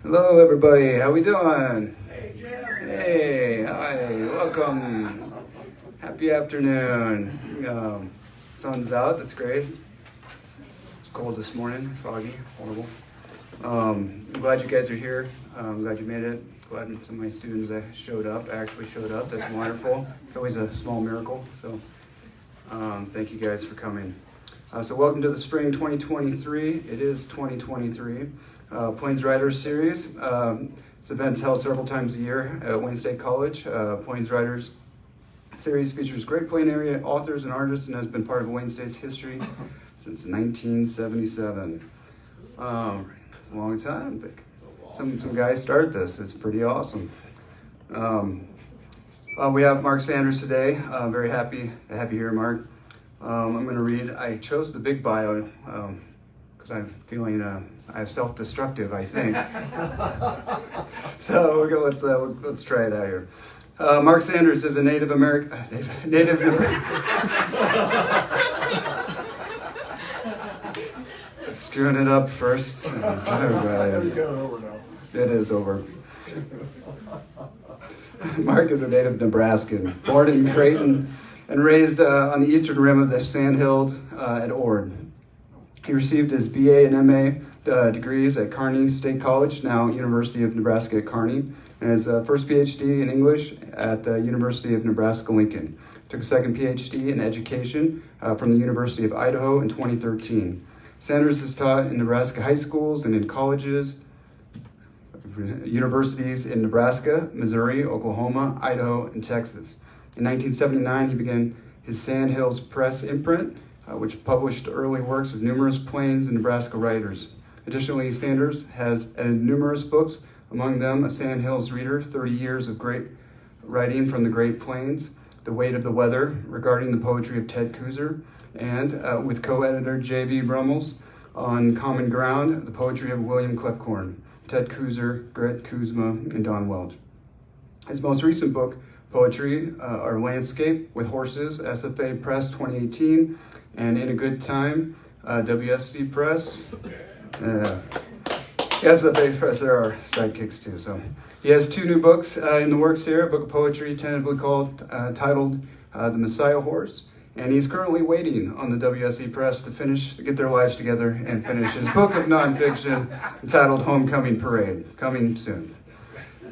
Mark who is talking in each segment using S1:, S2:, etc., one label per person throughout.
S1: Hello, everybody. How we doing? Hey, Jim. Hey, hi. Welcome. Happy afternoon. Sun's out. That's great. It's cold this morning. Foggy. Horrible. I'm glad you guys are here. I'm glad you made it. Glad some of my students actually showed up. That's wonderful. It's always a small miracle. So thank you guys for coming. So welcome to the spring 2023. It is 2023. Plains Riders Series. This event's held several times a year at Wayne State College. Plains Riders Series features Great Plain area authors and artists and has been part of Wayne State's history since 1977. It's a long time. I think some guys started this. It's pretty awesome. We have Mark Sanders today. I'm very happy to have you here, Mark. I'm going to read. I chose the big bio because I'm feeling self-destructive, I think. So let's try it out here. Mark Sanders is a Native American. Screwing it up first. It is over. Mark is a native Nebraskan, born in Creighton and raised on the eastern rim of the Sandhills at Ord. He received his BA and MA degrees at Kearney State College, now University of Nebraska at Kearney, and his first PhD in English at the University of Nebraska-Lincoln. Took a second PhD in education from the University of Idaho in 2013. Sanders has taught in Nebraska high schools and in colleges, universities in Nebraska, Missouri, Oklahoma, Idaho, and Texas. In 1979, he began his Sandhills Press imprint, which published early works of numerous Plains and Nebraska writers. Additionally, Sanders has edited numerous books, among them A Sandhills Reader, 30 Years of Great Writing from the Great Plains, The Weight of the Weather, Regarding the Poetry of Ted Kooser, and with co-editor J.V. Brummels on Common Ground, The Poetry of William Klepkorn, Ted Kooser, Gret Kuzma, and Don Welch. His most recent book, Poetry, are Landscape with Horses, SFA Press 2018, and In a Good Time, WSC Press. SFA Press, there are sidekicks too. So he has two new books in the works here, a book of poetry tentatively titled The Messiah Horse, and he's currently waiting on the WSC Press to get their lives together and finish his book of nonfiction entitled Homecoming Parade, coming soon.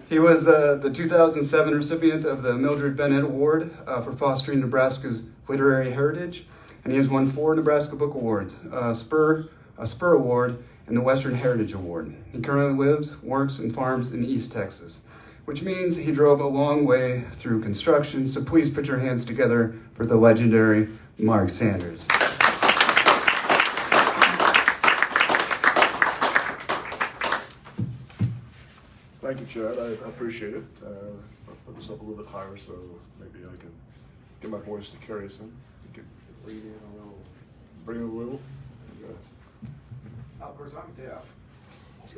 S1: He was the 2007 recipient of the Mildred Bennett Award for fostering Nebraska's literary heritage, and he has won 4 Nebraska Book Awards, a Spur Award, and the Western Heritage Award. He currently lives, works, and farms in East Texas, which means he drove a long way through construction, so please put your hands together for the legendary Mark Sanders.
S2: Thank you, Chad. I appreciate it. I'll put this up a little bit higher so maybe I can get my voice to carry some. You can bring in a little. Bring in a little? Yes.
S3: Of course, I'm deaf.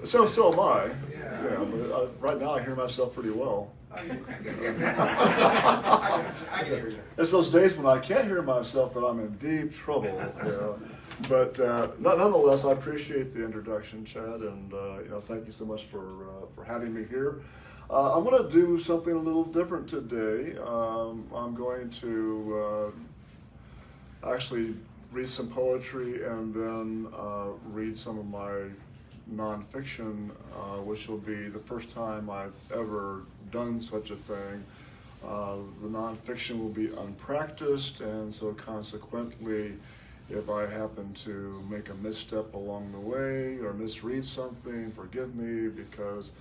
S2: So am I.
S3: Yeah.
S2: But right now I hear myself pretty well.
S3: I can hear you.
S2: It's those days when I can't hear myself that I'm in deep trouble. But nonetheless, I appreciate the introduction, Chad, and thank you so much for having me here. I'm going to do something a little different today. I'm going to actually read some poetry and then read some of my nonfiction, which will be the first time I've ever done such a thing. The nonfiction will be unpracticed, and so consequently, if I happen to make a misstep along the way or misread something, forgive me, because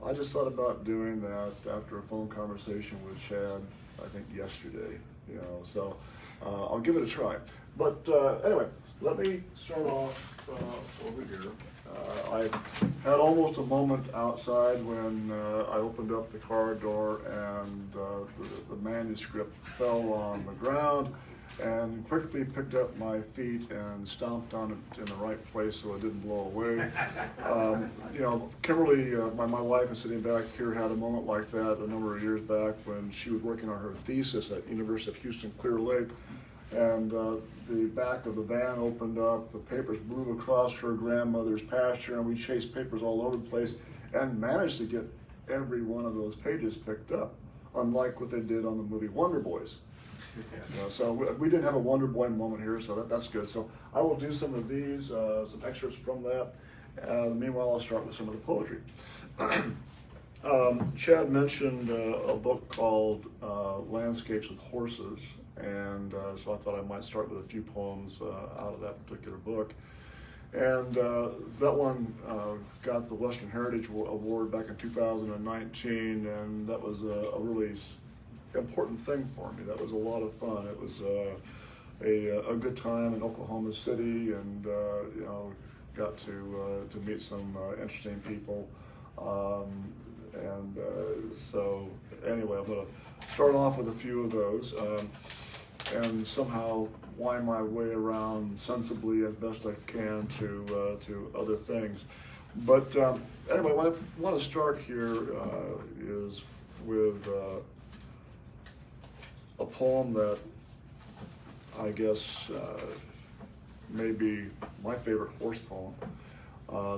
S2: I just thought about doing that after a phone conversation with Chad, I think yesterday, so I'll give it a try. But anyway, let me start off over here. I had almost a moment outside when I opened up the car door and the manuscript fell on the ground, and quickly picked up my feet and stomped on it in the right place so it didn't blow away. Kimberly, my wife is sitting back here, had a moment like that a number of years back when she was working on her thesis at University of Houston Clear Lake, and the back of the van opened up, the papers blew across her grandmother's pasture, and we chased papers all over the place, and managed to get every one of those pages picked up, unlike what they did on the movie Wonder Boys. So we didn't have a Wonder Boy moment here, so that's good. So I will do some of these, some excerpts from that. Meanwhile, I'll start with some of the poetry. Chad mentioned a book called Landscapes with Horses, and so I thought I might start with a few poems out of that particular book. And that one got the Western Heritage Award back in 2019, and that was a really important thing for me. That was a lot of fun. It was a good time in Oklahoma City, and got to meet some interesting people. So anyway, I'm going to start off with a few of those and somehow wind my way around sensibly as best I can to other things. But anyway, what I want to start here is with a poem that I guess may be my favorite horse poem.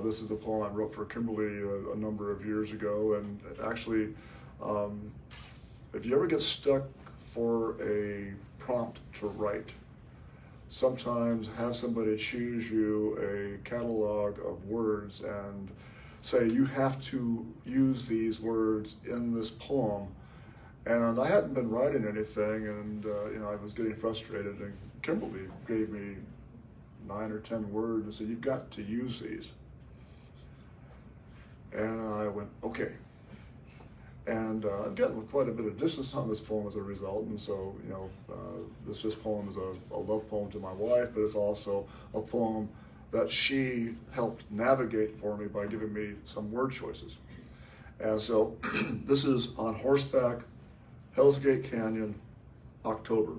S2: This is a poem I wrote for Kimberly a number of years ago, and actually, if you ever get stuck for a prompt to write, sometimes have somebody choose you a catalog of words and say you have to use these words in this poem. And I hadn't been writing anything, and I was getting frustrated, and Kimberly gave me 9 or 10 words and said, "You've got to use these." And I went, okay. And I've gotten quite a bit of distance on this poem as a result, and so, this poem is a love poem to my wife, but it's also a poem that she helped navigate for me by giving me some word choices. And so this is On Horseback, Hell's Gate Canyon, October.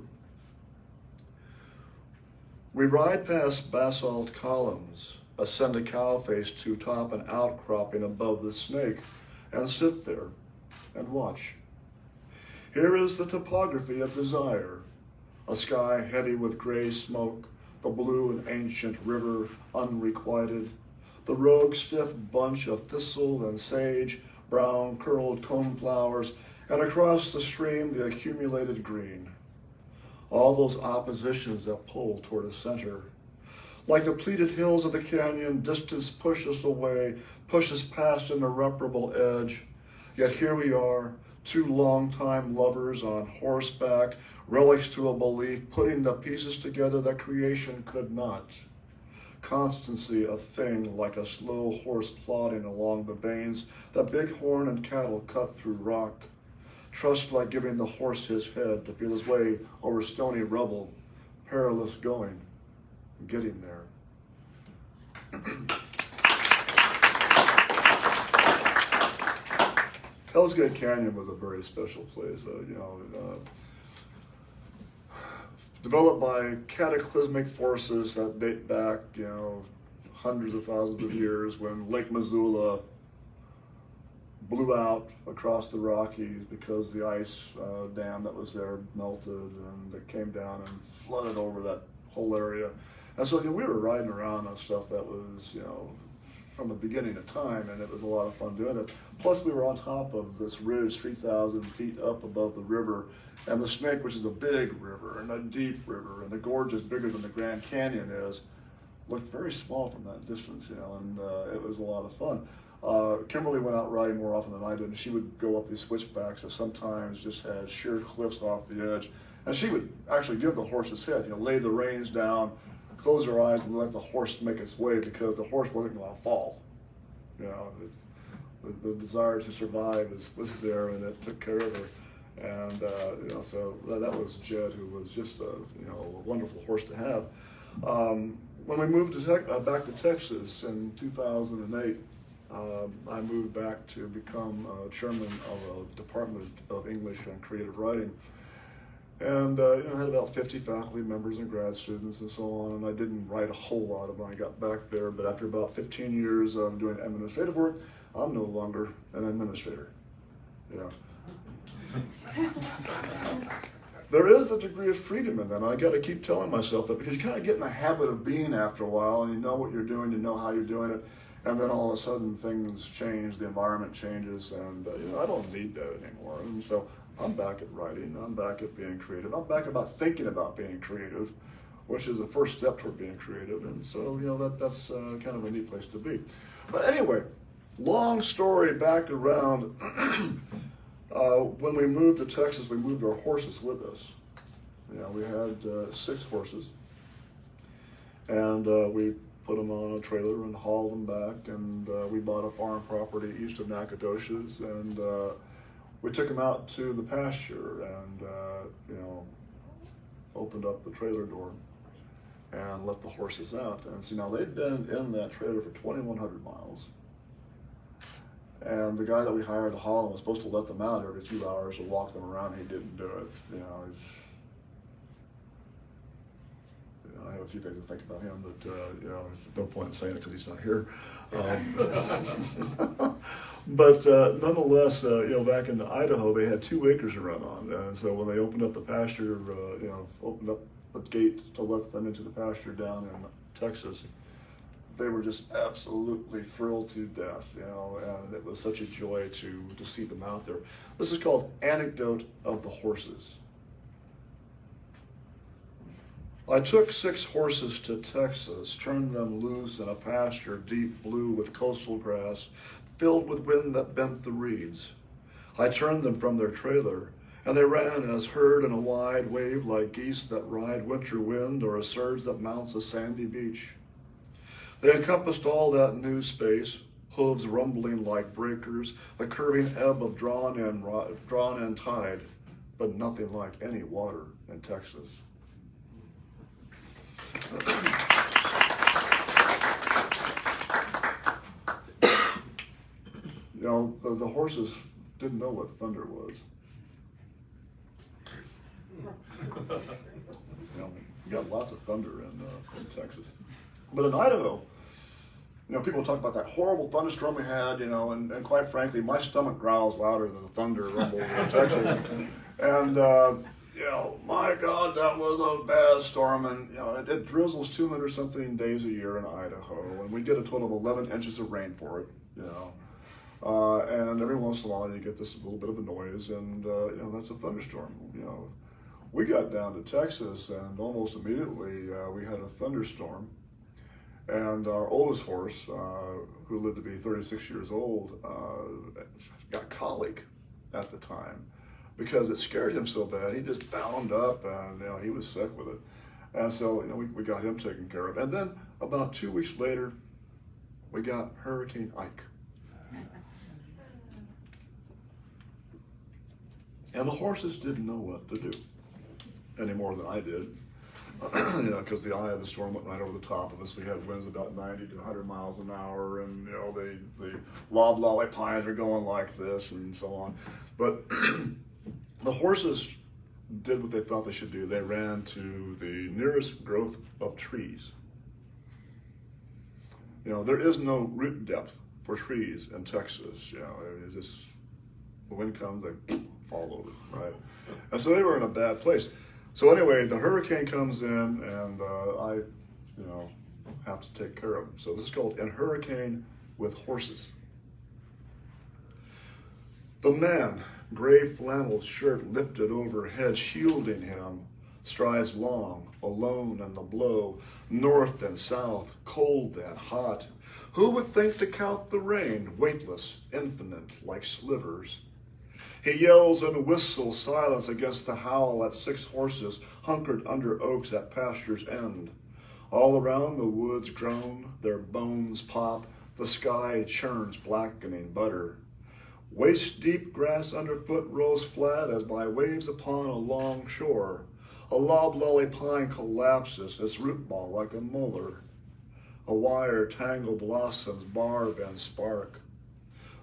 S2: We ride past basalt columns, ascend a cow face to top an outcropping above the snake, and sit there and watch. Here is the topography of desire, a sky heavy with gray smoke, the blue and ancient river unrequited, the rogue stiff bunch of thistle and sage, brown curled coneflowers, and across the stream the accumulated green. All those oppositions that pull toward a center. Like the pleated hills of the canyon, distance pushes away, pushes past an irreparable edge. Yet here we are, two longtime lovers on horseback, relics to a belief, putting the pieces together that creation could not. Constancy a thing like a slow horse plodding along the veins that bighorn and cattle cut through rock. Trust like giving the horse his head to feel his way over stony rubble, perilous going, getting there. Hell's Gate Canyon was a very special place. Developed by cataclysmic forces that date back, hundreds of thousands of years, when Lake Missoula blew out across the Rockies because the ice dam that was there melted, and it came down and flooded over that whole area. And so we were riding around on stuff that was, from the beginning of time, and it was a lot of fun doing it. Plus we were on top of this ridge 3,000 feet up above the river, and the Snake, which is a big river and a deep river, and the gorge is bigger than the Grand Canyon is, looked very small from that distance, and it was a lot of fun. Kimberly went out riding more often than I did, and she would go up these switchbacks that sometimes just had sheer cliffs off the edge, and she would actually give the horse his head, lay the reins down, close her eyes, and let the horse make its way, because the horse wasn't going to fall. The desire to survive was there, and it took care of her. And so that was Jed, who was just a wonderful horse to have. When we moved back to Texas in 2008, I moved back to become chairman of a department of English and creative writing. And I had about 50 faculty members and grad students and so on, and I didn't write a whole lot of when I got back there, but after about 15 years of doing administrative work, I'm no longer an administrator. there is a degree of freedom in that. And I got to keep telling myself that, because you kind of get in a habit of being after a while, and you know what you're doing, you know how you're doing it, and then all of a sudden things change, the environment changes, and I don't need that anymore. And so I'm back at writing, I'm back at being creative, I'm back about thinking about being creative, which is the first step toward being creative. And so that's kind of a neat place to be. But anyway, long story back around. When we moved to Texas, we moved our horses with us. We had 6 horses, and we put them on a trailer and hauled them back, and we bought a farm property east of Nacogdoches, and we took them out to the pasture and opened up the trailer door and let the horses out. And see, now they'd been in that trailer for 2,100 miles. And the guy that we hired to haul them was supposed to let them out every few hours to walk them around. He didn't do it. I have a few things to think about him, but there's no point in saying it because he's not here. But nonetheless, back in Idaho, they had 2 acres to run on, and so when they opened up the pasture, opened up the gate to let them into the pasture down in Texas, they were just absolutely thrilled to death, and it was such a joy to see them out there. This is called Anecdote of the Horses. I took 6 horses to Texas, turned them loose in a pasture deep blue with coastal grass, filled with wind that bent the reeds. I turned them from their trailer, and they ran as heard in a wide wave like geese that ride winter wind or a surge that mounts a sandy beach. They encompassed all that new space, hooves rumbling like breakers, the curving ebb of drawn-in tide, but nothing like any water in Texas. The horses didn't know what thunder was. We got lots of thunder in Texas. But in Idaho, people talk about that horrible thunderstorm we had, and quite frankly, my stomach growls louder than the thunder rumble in Texas. And, my God, that was a bad storm. And, it drizzles 200-something days a year in Idaho, and we get a total of 11 inches of rain for it, and every once in a while you get this little bit of a noise, and, that's a thunderstorm, We got down to Texas, and almost immediately we had a thunderstorm. And our oldest horse, who lived to be 36 years old, got colic at the time because it scared him so bad. He just bound up, and he was sick with it. And so we got him taken care of. And then about 2 weeks later, we got Hurricane Ike. And the horses didn't know what to do any more than I did. Because the eye of the storm went right over the top of us. We had winds about 90 to 100 miles an hour, and the loblolly pines are going like this, and so on. But the horses did what they thought they should do. They ran to the nearest growth of trees. There is no root depth for trees in Texas. It's just, the wind comes, they fall over, right? And so they were in a bad place. So anyway, the hurricane comes in, and I, have to take care of him. So this is called In Hurricane with Horses. The man, gray flannel shirt lifted overhead, shielding him, strides long, alone in the blow, north and south, cold and hot. Who would think to count the rain, weightless, infinite, like slivers? He yells and whistles silence against the howl at 6 horses hunkered under oaks at pasture's end. All around the woods groan, their bones pop, the sky churns blackening butter. Waist-deep grass underfoot rolls flat as by waves upon a long shore. A loblolly pine collapses, its root ball like a molar. A wire tangled blossoms barb and spark.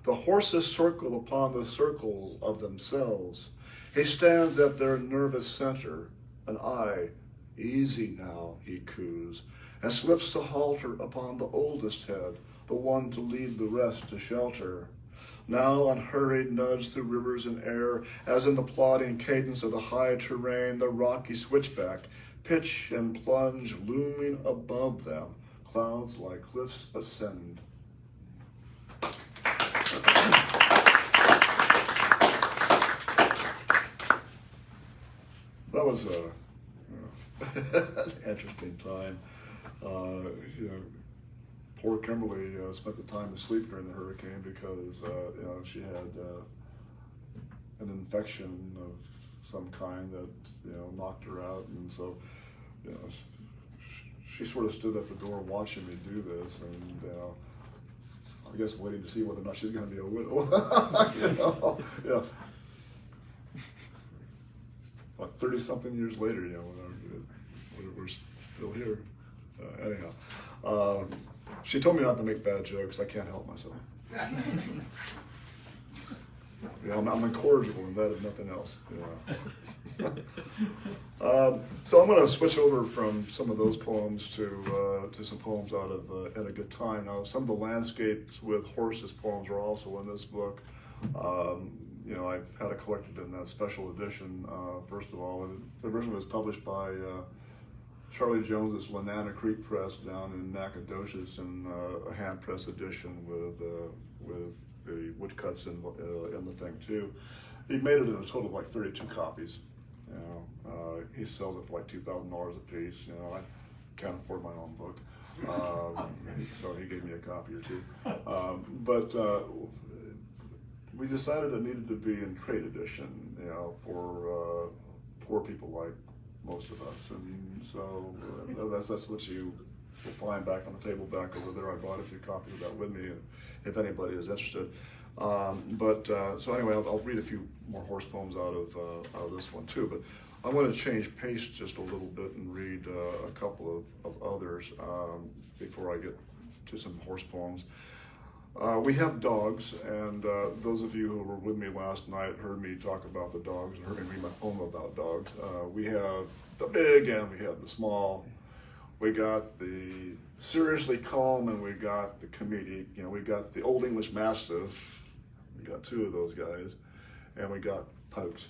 S2: The horses circle upon the circles of themselves. He stands at their nervous center, an eye, easy now, he coos, and slips the halter upon the oldest head, the one to lead the rest to shelter. Now unhurried nudge through rivers and air, as in the plodding cadence of the high terrain, the rocky switchback, pitch and plunge looming above them, clouds like cliffs ascend. That was an interesting time. Poor Kimberly spent the time asleep during the hurricane because she had an infection of some kind that knocked her out, and so she sort of stood at the door watching me do this, and I guess waiting to see whether or not she's going to be a widow. About 30-something years later, we're still here. Anyhow, she told me not to make bad jokes. I can't help myself. I'm incorrigible in that, if nothing else. So I'm going to switch over from some of those poems to some poems out of "In a Good Time." Now, some of the landscapes with horses poems are also in this book. I had it collected in that special edition. First of all, the version was published by Charlie Jones's Lenana Creek Press down in Nacogdoches, in a hand press edition with the woodcuts in the thing too. He made it in a total of like 32 copies. He sells it for like $2,000 a piece. I can't afford my own book, so he gave me a copy or two. But we decided it needed to be in trade edition, for poor people like most of us, and so that's what you will find back on the table back over there. I brought a few copies of that with me, if anybody is interested. So anyway, I'll read a few more horse poems out of this one too. But I'm going to change pace just a little bit and read a couple of others before I get to some horse poems. We have dogs, and those of you who were with me last night heard me talk about the dogs and heard me read my poem about dogs. We have the big and we have the small. We got the seriously calm and we got the comedic. We got the Old English Mastiff. We got two of those guys, and we got Pokes.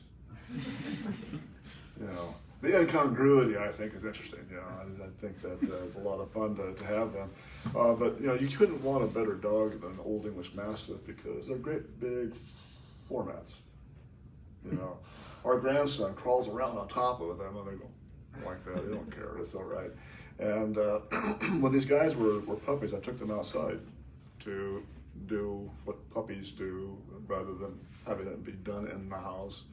S2: The incongruity, I think, is interesting. I think that is a lot of fun to have them. But you couldn't want a better dog than Old English Mastiff because they're great big formats. Our grandson crawls around on top of them and they go like that. They don't care. It's all right. And when these guys were puppies, I took them outside to do what puppies do rather than having it be done in the house.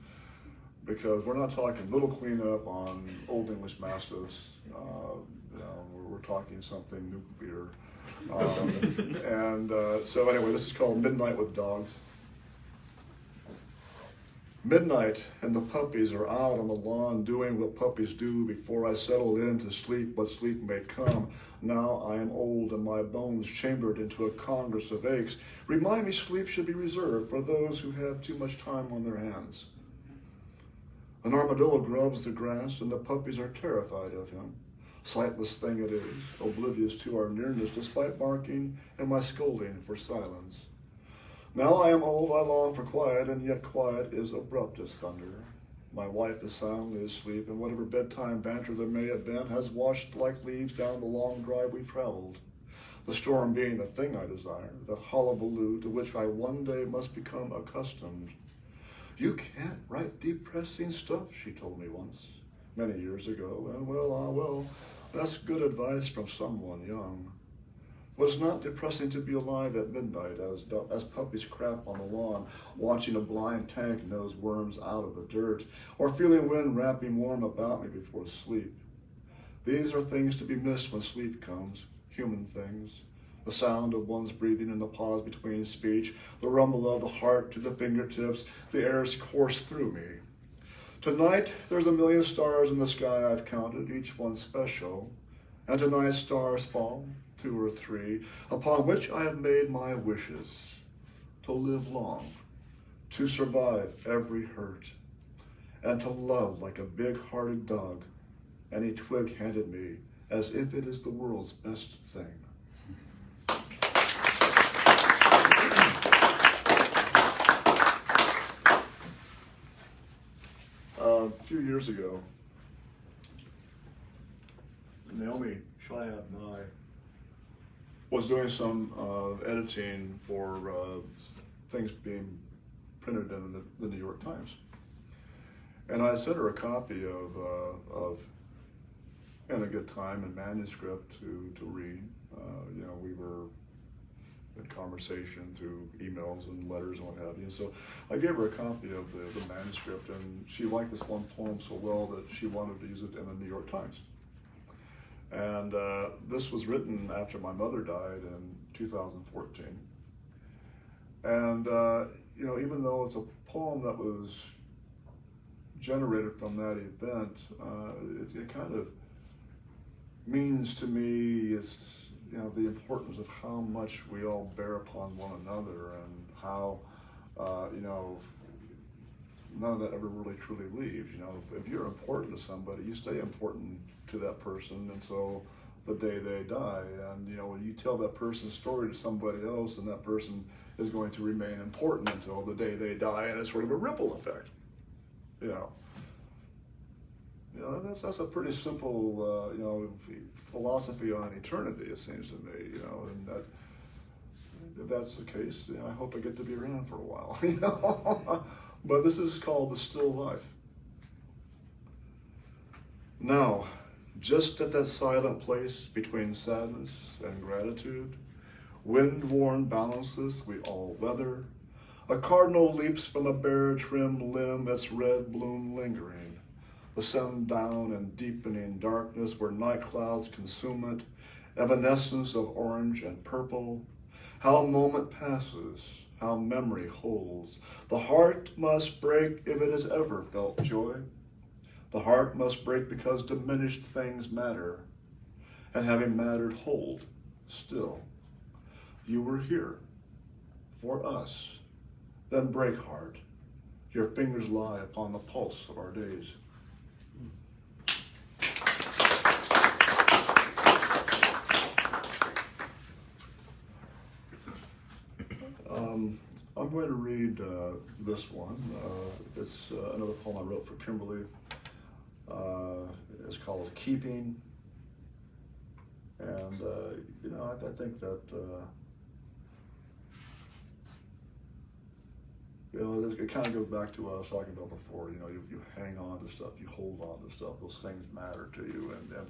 S2: Because we're not talking little cleanup on Old English Mastiffs. We're talking something nuclear. So anyway, this is called Midnight with Dogs. Midnight and the puppies are out on the lawn doing what puppies do before I settle in to sleep what sleep may come. Now I am old and my bones chambered into a congress of aches. Remind me sleep should be reserved for those who have too much time on their hands. An armadillo grubs the grass and the puppies are terrified of him. Sightless thing it is, oblivious to our nearness despite barking and my scolding for silence. Now I am old, I long for quiet, and yet quiet is abrupt as thunder. My wife is soundly asleep, and whatever bedtime banter there may have been has washed like leaves down the long drive we've traveled. The storm being the thing I desire, that hullabaloo to which I one day must become accustomed. You can't write depressing stuff, she told me once, many years ago, and well, that's good advice from someone young. Was not depressing to be alive at midnight as puppies crap on the lawn, watching a blind tank nose worms out of the dirt, or feeling wind wrapping warm about me before sleep. These are things to be missed when sleep comes, human things. The sound of one's breathing in the pause between speech, the rumble of the heart to the fingertips, the air's course through me. Tonight, there's a million stars in the sky I've counted, each one special, and tonight stars fall, 2 or 3, upon which I have made my wishes, to live long, to survive every hurt, and to love like a big-hearted dog, any twig handed me, as if it is the world's best thing. years ago, Naomi Shiab and I was doing some editing for things being printed in the New York Times. And I sent her a copy of In a Good Time and manuscript to read. You know, we were in conversation through emails and letters and what have you. So I gave her a copy of the manuscript, and she liked this one poem so well that she wanted to use it in the New York Times. And this was written after my mother died in 2014. And you know, even though it's a poem that was generated from that event, it kind of means to me is, you know, the importance of how much we all bear upon one another, and how you know, none of that ever really truly leaves. You know, if you're important to somebody, you stay important to that person until the day they die. And you know, when you tell that person's story to somebody else, and that person is going to remain important until the day they die, and it's sort of a ripple effect. You know, that's a pretty simple you know, philosophy on eternity, it seems to me. You know, and that, if that's the case, you know, I hope I get to be around for a while. You know, but this is called The Still Life. Now, just at that silent place between sadness and gratitude, wind-worn balances we all weather, a cardinal leaps from a bare trim limb, its red bloom lingering, the sun down and deepening darkness where night clouds consume it, evanescence of orange and purple. How moment passes, how memory holds. The heart must break if it has ever felt joy. The heart must break because diminished things matter, and having mattered hold still. You were here for us. Then break, heart. Your fingers lie upon the pulse of our days. I'm going to read this one. It's another poem I wrote for Kimberly. It's called Keeping. And, you know, I think that, you know, it kind of goes back to what I was talking about before. You know, you hang on to stuff, you hold on to stuff. Those things matter to you. And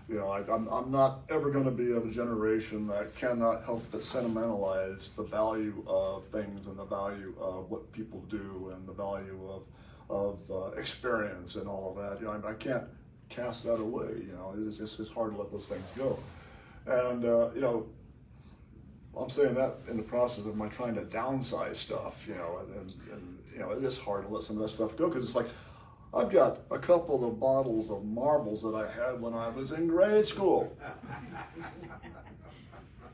S2: you know, I'm not ever going to be of a generation that cannot help but sentimentalize the value of things, and the value of what people do, and the value of experience and all of that. You know, I can't cast that away. You know, it's just hard to let those things go. And you know, I'm saying that in the process of my trying to downsize stuff. You know, and you know, it is hard to let some of that stuff go, because it's like, I've got a couple of bottles of marbles that I had when I was in grade school.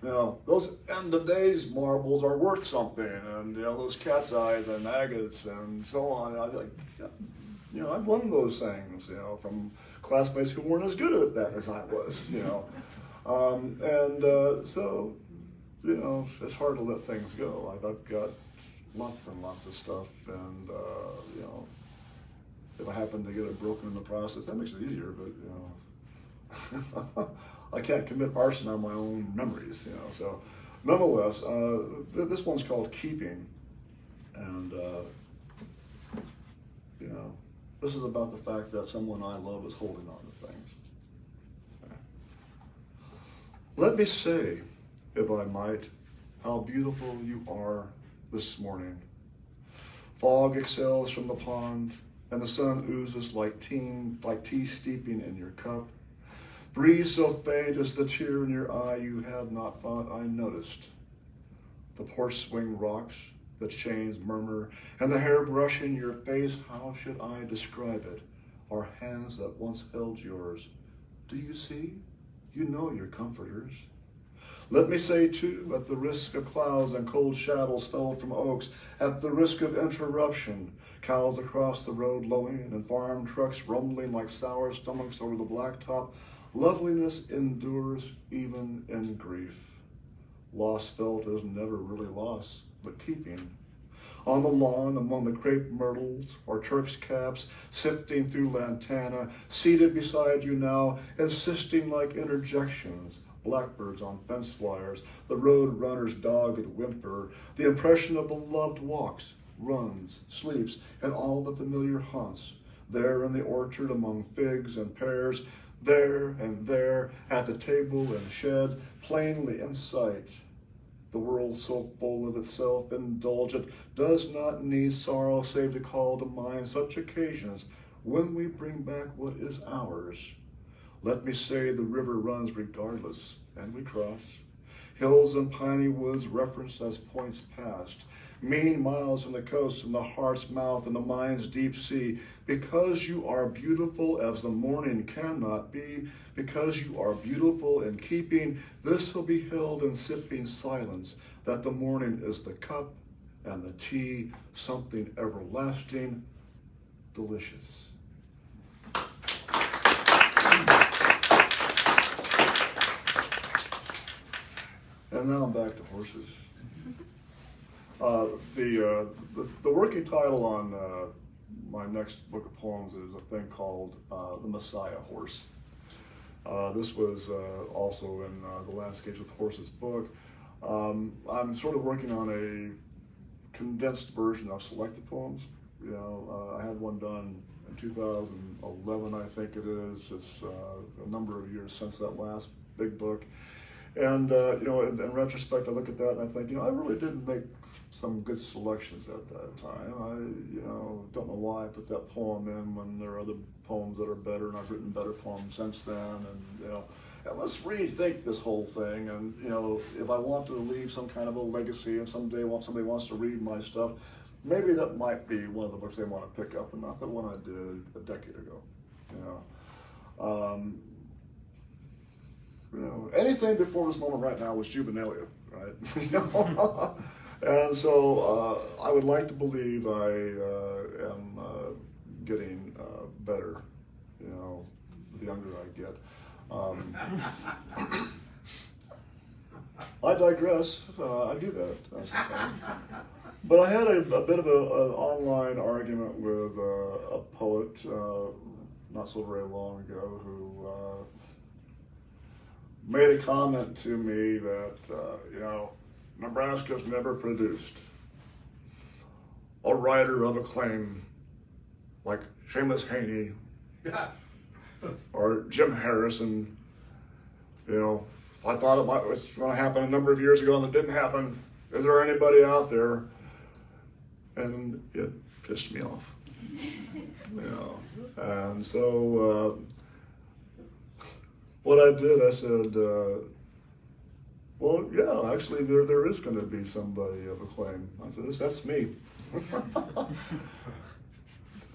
S2: You know, those end of days marbles are worth something, and you know, those cat's eyes and agates and so on. You know, I've won those things, you know, from classmates who weren't as good at that as I was. You know, so you know, it's hard to let things go. I've got lots and lots of stuff, and you know, if I happen to get it broken in the process, that makes it easier, but you know, I can't commit arson on my own memories, you know. So nonetheless, this one's called Keeping, and you know, this is about the fact that someone I love is holding on to things. Let me say, if I might, how beautiful you are this morning. Fog exhales from the pond, and the sun oozes like tea steeping in your cup. Breeze so faint as the tear in your eye you had not thought I noticed. The porch swing rocks, the chains murmur, and the hair brushing your face, how should I describe it? Our hands that once held yours. Do you see? You know your comforters. Let me say, too, at the risk of clouds and cold shadows felled from oaks, at the risk of interruption, cows across the road lowing and farm trucks rumbling like sour stomachs over the blacktop, loveliness endures even in grief. Loss felt is never really loss, but keeping. on the lawn among the crepe myrtles or Turk's caps, sifting through lantana, seated beside you now, insisting like interjections, blackbirds on fence wires, the road runner's dogged whimper, the impression of the loved walks, runs, sleeps, and all the familiar haunts, there in the orchard among figs and pears, there and there at the table and shed, plainly in sight. The world so full of itself, indulgent, does not need sorrow save to call to mind such occasions when we bring back what is ours. Let me say the river runs regardless, and we cross. Hills and piney woods referenced as points past. Mean miles from the coast and the heart's mouth and the mind's deep sea. Because you are beautiful as the morning cannot be, because you are beautiful in keeping, this will be held in sipping silence, that the morning is the cup and the tea, something everlasting, delicious. And now I'm back to horses. The working title on my next book of poems is a thing called The Messiah Horse. This was also in the Landscapes with Horses book. I'm sort of working on a condensed version of selected poems. You know, I had one done in 2011, I think it is. It's a number of years since that last big book. And, you know, in retrospect, I look at that and I think, you know, I really did make some good selections at that time. I, you know, don't know why I put that poem in when there are other poems that are better, and I've written better poems since then. And, you know, and let's rethink this whole thing. And, you know, if I want to leave some kind of a legacy and someday somebody wants to read my stuff, maybe that might be one of the books they want to pick up, and not the one I did a decade ago, you know. You know, anything before this moment right now was juvenilia, right? And so I would like to believe I am getting better, you know, the younger I get. I digress. I do that. That's the thing. But I had a bit of an online argument with a poet not so very long ago who made a comment to me that, you know, Nebraska's never produced a writer of acclaim like Seamus Haney or Jim Harrison. You know, I thought it was going to happen a number of years ago and it didn't happen. Is there anybody out there? And it pissed me off. You know, and so what I did, I said, well, yeah, actually, there is going to be somebody of acclaim. I said, that's me.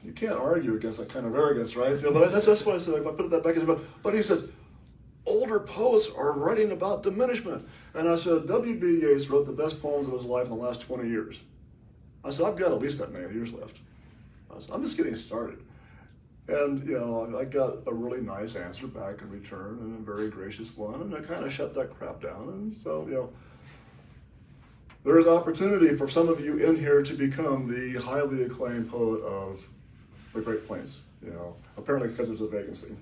S2: You can't argue against that kind of arrogance, right? So, but that's what I said. I put it that back. But he said, older poets are writing about diminishment. And I said, W.B. Yeats wrote the best poems of his life in the last 20 years. I said, I've got at least that many years left. I said, I'm just getting started. And, you know, I got a really nice answer back in return, and a very gracious one, and I kind of shut that crap down. And so, you know, there is opportunity for some of you in here to become the highly acclaimed poet of the Great Plains, you know, apparently because there's a vacancy.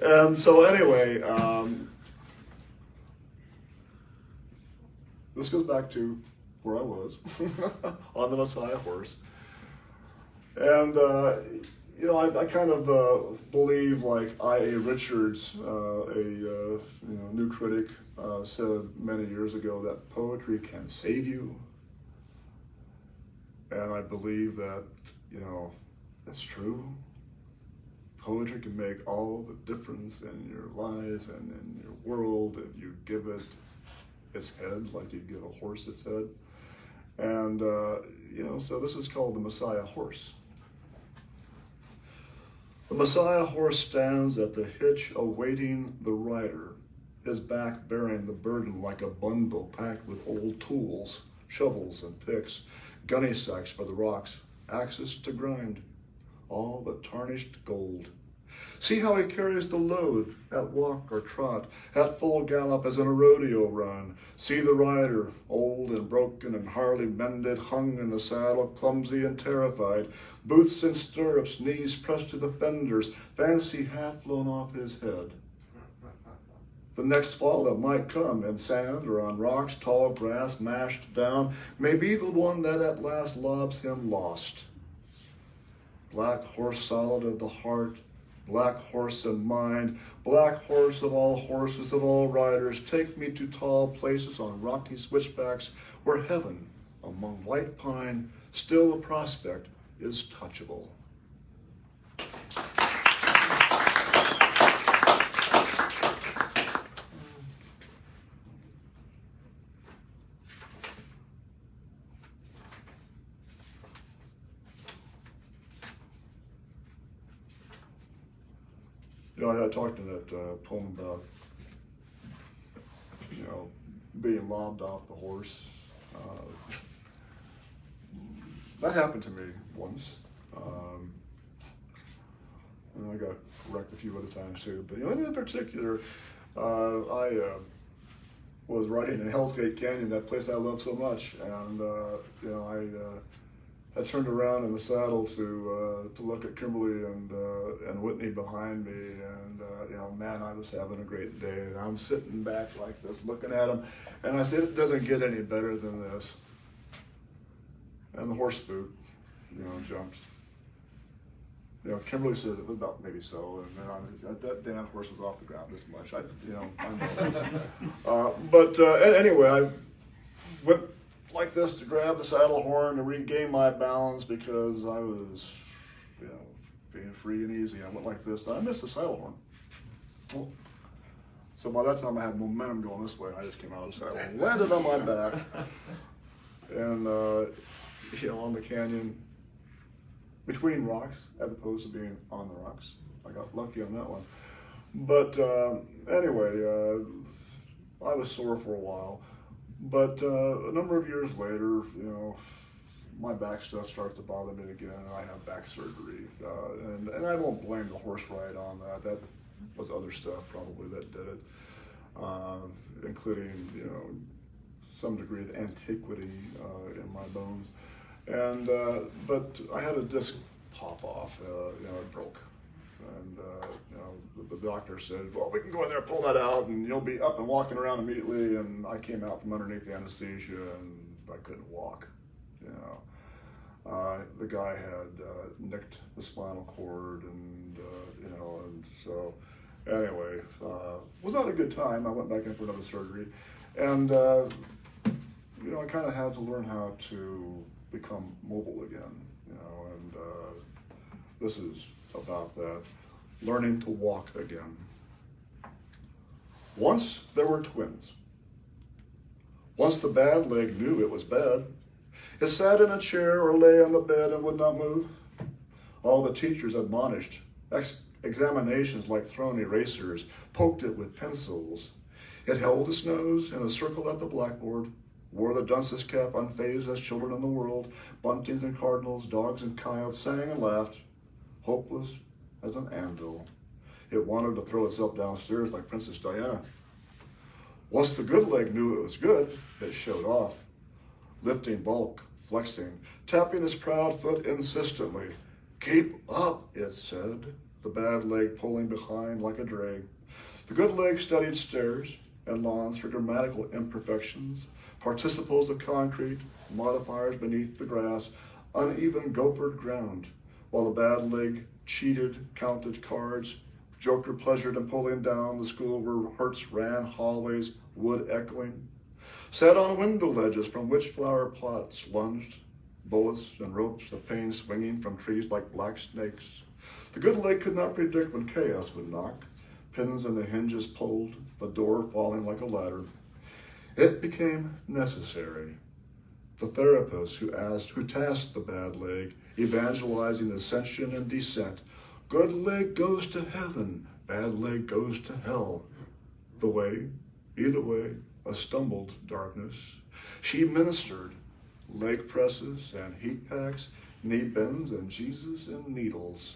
S2: And so anyway, this goes back to where I was on the Messiah horse. And, you know, I kind of believe, like I.A. Richards, a new critic, said many years ago that poetry can save you. And I believe that, you know, that's true. Poetry can make all the difference in your lives and in your world if you give it its head like you give a horse its head. And, you know, so this is called the Messiah horse. The Messiah horse stands at the hitch awaiting the rider, his back bearing the burden like a bundle packed with old tools, shovels and picks, gunny sacks for the rocks, axes to grind, all the tarnished gold. See how he carries the load at walk or trot, at full gallop as in a rodeo run. See the rider, old and broken and hardly mended, hung in the saddle, clumsy and terrified, boots and stirrups, knees pressed to the fenders, fancy half flown off his head. The next fall that might come in sand or on rocks, tall grass mashed down, may be the one that at last lobs him lost. Black horse solid of the heart, black horse in mind, black horse of all horses of all riders, take me to tall places on rocky switchbacks where heaven, among white pine, still the prospect is touchable. You know, I talked in that poem about, you know, being lobbed off the horse. That happened to me once. And I got wrecked a few other times too. But you know, in particular, I was riding in Hell's Gate Canyon, that place I love so much, and you know, I turned around in the saddle to look at Kimberly and Whitney behind me, and you know, man, I was having a great day, and I'm sitting back like this, looking at them, and I said, it doesn't get any better than this. And the horse spook, you know, jumped. You know, Kimberly said it was about maybe so, and then that damn horse was off the ground this much. I know. But anyway, I went like this to grab the saddle horn to regain my balance because I was, you know, being free and easy. I went like this, and I missed the saddle horn. Well, so by that time I had momentum going this way, and I just came out of the saddle and landed on my back, and you know, on the canyon between rocks as opposed to being on the rocks. I got lucky on that one. But anyway, I was sore for a while. But a number of years later, you know, my back stuff starts to bother me again, and I have back surgery. And I won't blame the horse ride on that. That was other stuff probably that did it, including, you know, some degree of antiquity in my bones. And but I had a disc pop off. You know, it broke. And you know, the doctor said, well, we can go in there, pull that out, and you'll be up and walking around immediately. And I came out from underneath the anesthesia, and I couldn't walk. You know, the guy had nicked the spinal cord, and you know, and so anyway, was not a good time. I went back in for another surgery, and you know, I kind of had to learn how to become mobile again. You know, and this is about that, learning to walk again. Once there were twins. Once the bad leg knew it was bad. It sat in a chair or lay on the bed and would not move. All the teachers admonished. Examinations like thrown erasers poked it with pencils. It held its nose in a circle at the blackboard, wore the dunce's cap unfazed as children in the world. Buntings and cardinals, dogs and coyotes sang and laughed. Hopeless as an anvil. It wanted to throw itself downstairs like Princess Diana. Once the good leg knew it was good, it showed off. Lifting bulk, flexing, tapping its proud foot insistently. Keep up, it said, the bad leg pulling behind like a drag. The good leg studied stairs and lawns for grammatical imperfections, participles of concrete, modifiers beneath the grass, uneven gophered ground. While the bad leg cheated, counted cards, joker pleasured in pulling down the school where hearts ran hallways, wood echoing, sat on window ledges from which flower plots lunged, bullets and ropes of pain swinging from trees like black snakes. The good leg could not predict when chaos would knock, pins in the hinges pulled, the door falling like a ladder. It became necessary. The therapist who tasked the bad leg, evangelizing ascension and descent. Good leg goes to heaven, bad leg goes to hell. The way, either way, a stumbled darkness. She ministered leg presses and heat packs, knee bends and Jesus and needles.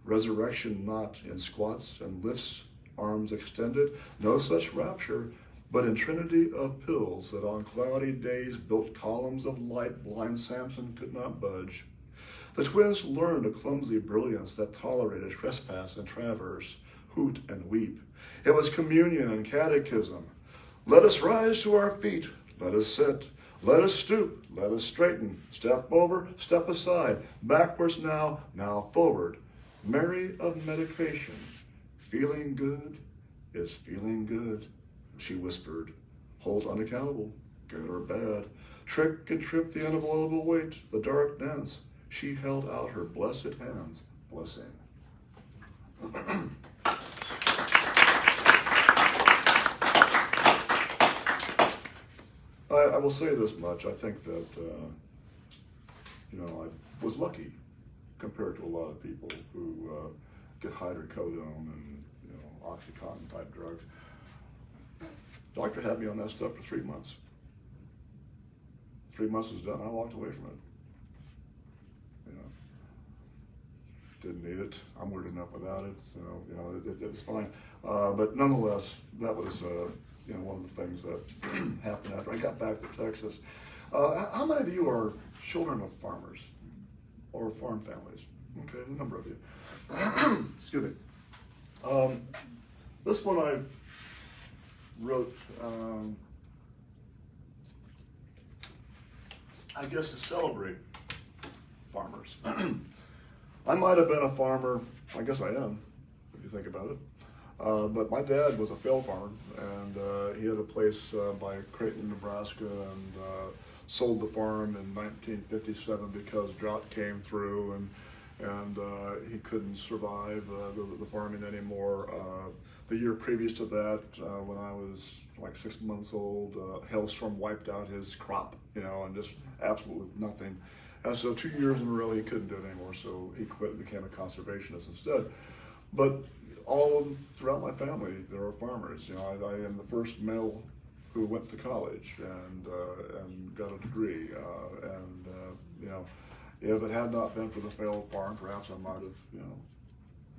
S2: resurrection not in squats and lifts, arms extended, no such rapture, but in trinity of pills that on cloudy days built columns of light blind Samson could not budge. The twins learned a clumsy brilliance that tolerated trespass and traverse, hoot and weep. It was communion and catechism. Let us rise to our feet, let us sit, let us stoop, let us straighten, step over, step aside, backwards now, now forward. Mary of medication, feeling good is feeling good, she whispered. Hold unaccountable, good or bad. Trick and trip the unavoidable weight, the dark dance. She held out her blessed hands, blessing. I will say this much. I think that, I was lucky compared to a lot of people who get hydrocodone and, Oxycontin type drugs. Doctor had me on that stuff for 3 months. 3 months was done, I walked away from it. Didn't need it. I'm weird enough without it, so it was fine. But nonetheless, that was one of the things that happened after I got back to Texas. How many of you are children of farmers or farm families? Okay, a number of you. Excuse me. This one I wrote, I guess, to celebrate farmers. I might have been a farmer, I guess I am, if you think about it. But my dad was a failed farmer, and he had a place by Creighton, Nebraska, and sold the farm in 1957 because drought came through, and he couldn't survive the farming anymore. The year previous to that, when I was like 6 months old, hailstorm wiped out his crop, and just absolutely nothing. And so 2 years in a row, he couldn't do it anymore, so he quit and became a conservationist instead. But all throughout my family, there are farmers. I am the first male who went to college and got a degree. If it had not been for the failed farm, perhaps I might have,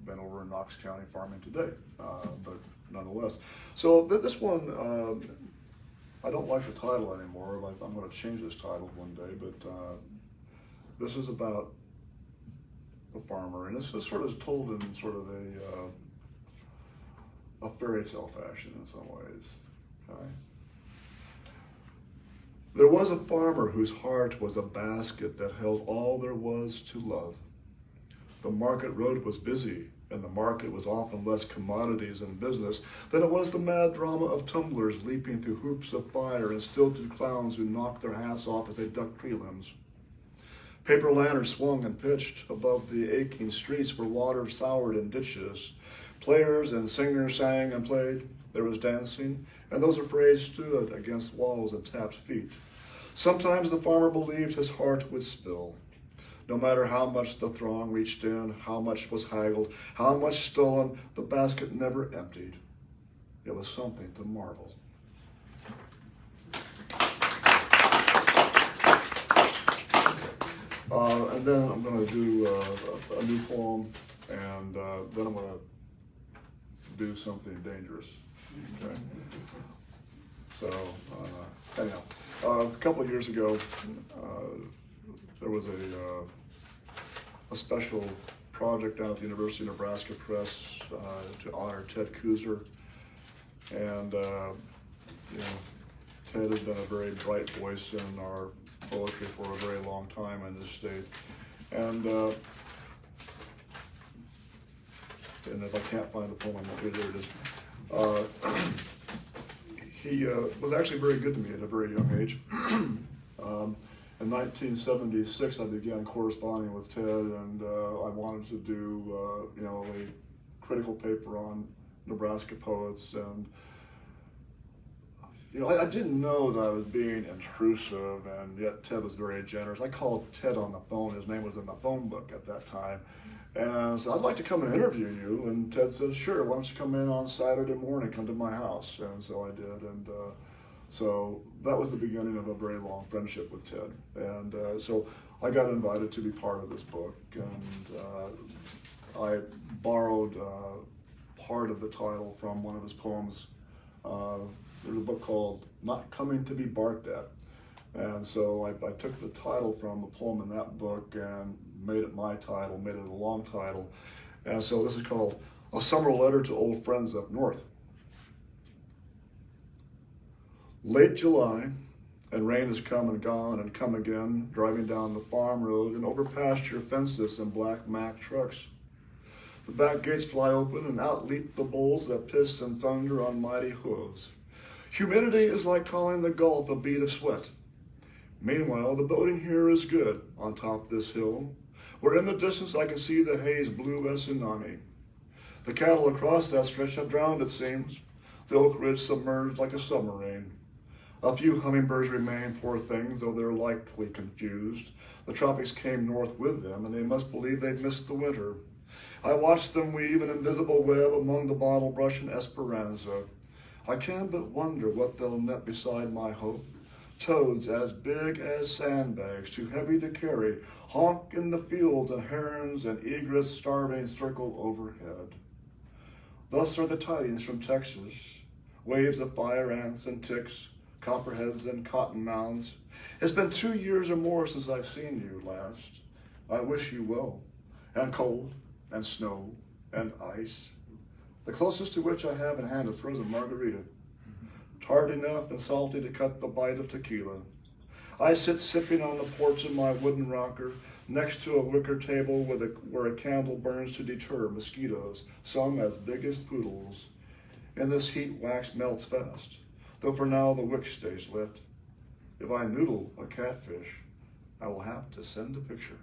S2: been over in Knox County farming today. But nonetheless, so this one, I don't like the title anymore. I'm going to change this title one day, but this is about the farmer, and this is sort of told in sort of a fairy tale fashion in some ways. Okay? There was a farmer whose heart was a basket that held all there was to love. The market road was busy, and the market was often less commodities and business than it was the mad drama of tumblers leaping through hoops of fire and stilted clowns who knocked their hats off as they ducked tree limbs. Paper lanterns swung and pitched above the aching streets where water soured in ditches. Players and singers sang and played. There was dancing, and those afraid stood against walls and tapped feet. Sometimes the farmer believed his heart would spill. No matter how much the throng reached in, how much was haggled, how much stolen, the basket never emptied. It was something to marvel. And then I'm going to do a new poem, and then I'm going to do something dangerous. Okay. So anyhow, a couple of years ago, there was a special project down at the University of Nebraska Press to honor Ted Kuzer, and Ted has been a very bright voice in our poetry for a very long time in this state, and if I can't find the poem, I'm not there it is. He was actually very good to me at a very young age. In 1976, I began corresponding with Ted, and I wanted to do a critical paper on Nebraska poets, and I didn't know that I was being intrusive, and yet Ted was very generous. I called Ted on the phone. His name was in the phone book at that time. And so I'd like to come and interview you. And Ted said, sure, why don't you come in on Saturday morning, come to my house. And so I did. And so that was the beginning of a very long friendship with Ted. And so I got invited to be part of this book. And I borrowed part of the title from one of his poems. There's a book called Not Coming to Be Barked At. And so I took the title from a poem in that book and made it my title, made it a long title. And so this is called A Summer Letter to Old Friends Up North. Late July, and rain has come and gone and come again, driving down the farm road and over pasture fences and black Mack trucks. The back gates fly open and out leap the bulls that piss and thunder on mighty hooves. Humidity is like calling the Gulf a bead of sweat. Meanwhile, the boating here is good on top this hill, where in the distance I can see the haze blue as tsunami. The cattle across that stretch have drowned, it seems, the Oak Ridge submerged like a submarine. A few hummingbirds remain, poor things, though they're likely confused. The tropics came north with them, and they must believe they've missed the winter. I watched them weave an invisible web among the bottle brush and esperanza. I can but wonder what they'll net beside my hope. Toads as big as sandbags, too heavy to carry, honk in the fields, and herons and egrets starving circle overhead. Thus are the tidings from Texas, waves of fire ants and ticks, copperheads and cotton mounds. It's been 2 years or more since I've seen you last. I wish you well, and cold, and snow, and ice. The closest to which I have in hand a frozen margarita, tart enough and salty to cut the bite of tequila. I sit sipping on the porch of my wooden rocker, next to a wicker table where a candle burns to deter mosquitoes, some as big as poodles. In this heat, wax melts fast, though for now the wick stays lit. If I noodle a catfish, I will have to send a picture.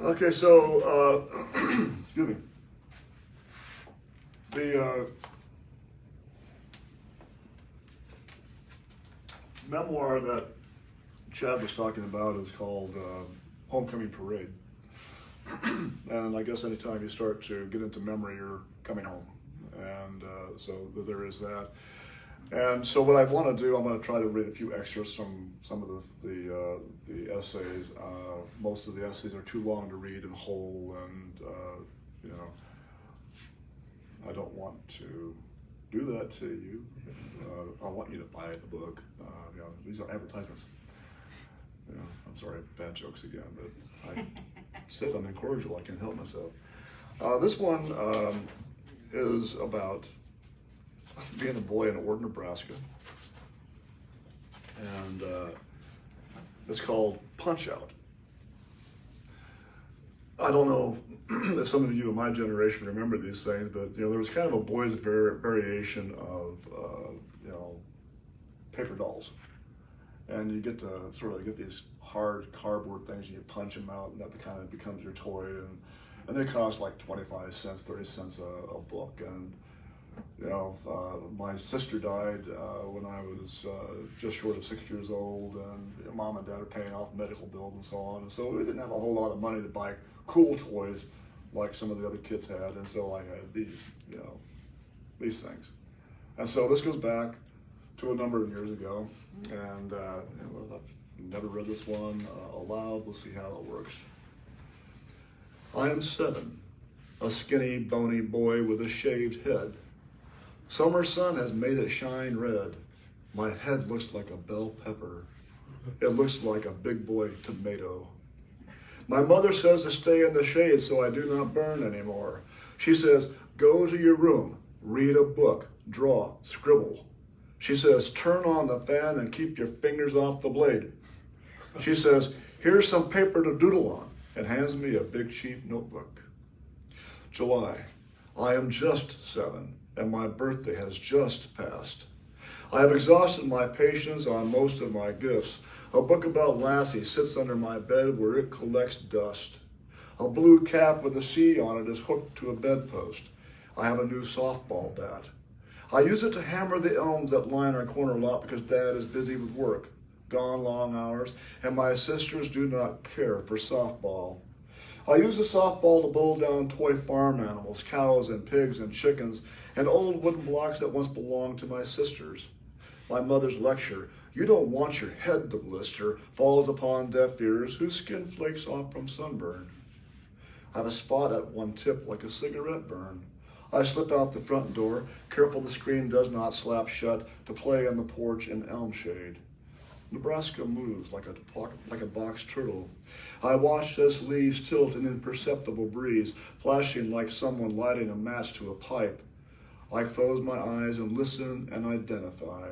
S2: Okay, so, excuse me. The memoir that Chad was talking about is called Homecoming Parade. And I guess anytime you start to get into memory, you're coming home. And so there is that. And so what I want to do, I'm going to try to read a few excerpts from some of the essays. Most of the essays are too long to read in whole, and you know, I don't want to do that to you. I want you to buy the book. You know, these are advertisements. You know, I'm sorry, bad jokes again, but I said I'm incorrigible. I can't help myself. This one is about being a boy in Ord, Nebraska, and it's called Punch Out. I don't know if some of you of my generation remember these things, but you know, there was kind of a boys' variation of you know, paper dolls, and you get to sort of get these hard cardboard things, and you punch them out, and that kind of becomes your toy, and they cost like 25 cents, 30 cents a book. And you know, my sister died when I was just short of 6 years old, and mom and dad are paying off medical bills and so on. And so we didn't have a whole lot of money to buy cool toys like some of the other kids had. And so I had these, you know, these things. And so this goes back to a number of years ago. And you know, I've never read this one aloud. We'll see how it works. I am 7, a skinny, bony boy with a shaved head. Summer sun has made it shine red. My head looks like a bell pepper. It looks like a big boy tomato. My mother says to stay in the shade so I do not burn anymore. She says, go to your room, read a book, draw, scribble. She says, turn on the fan and keep your fingers off the blade. She says, here's some paper to doodle on, and hands me a Big Chief notebook. July, I am just 7. And my birthday has just passed. I have exhausted my patience on most of my gifts. A book about Lassie sits under my bed where it collects dust. A blue cap with a C on it is hooked to a bedpost. I have a new softball bat. I use it to hammer the elms that line our corner lot because Dad is busy with work, gone long hours, and my sisters do not care for softball. I use the softball to bowl down toy farm animals, cows and pigs and chickens, and old wooden blocks that once belonged to my sisters. My mother's lecture, "You don't want your head to blister," falls upon deaf ears whose skin flakes off from sunburn. I have a spot at one tip like a cigarette burn. I slip out the front door, careful the screen does not slap shut, to play on the porch in elm shade. Nebraska moves like a box turtle. I watch as leaves tilt in imperceptible breeze, flashing like someone lighting a match to a pipe. I close my eyes and listen and identify.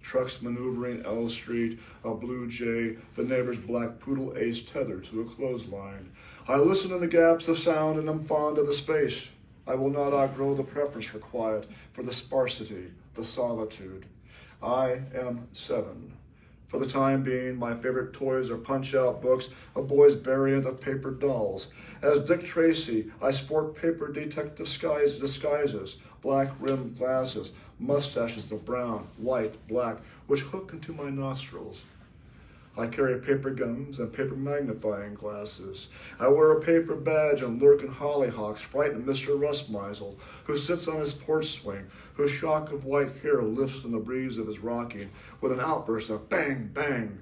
S2: Trucks maneuvering L Street, a blue jay, the neighbor's black poodle ace tethered to a clothesline. I listen in the gaps of sound and am fond of the space. I will not outgrow the preference for quiet, for the sparsity, the solitude. I am 7. For the time being, my favorite toys are punch-out books, a boy's variant of paper dolls. As Dick Tracy, I sport paper detective disguises, black-rimmed glasses, mustaches of brown, white, black, which hook into my nostrils. I carry paper guns and paper magnifying glasses. I wear a paper badge and lurk in hollyhocks, frighten Mr. Rustmeisel, who sits on his porch swing, whose shock of white hair lifts in the breeze of his rocking with an outburst of bang, bang.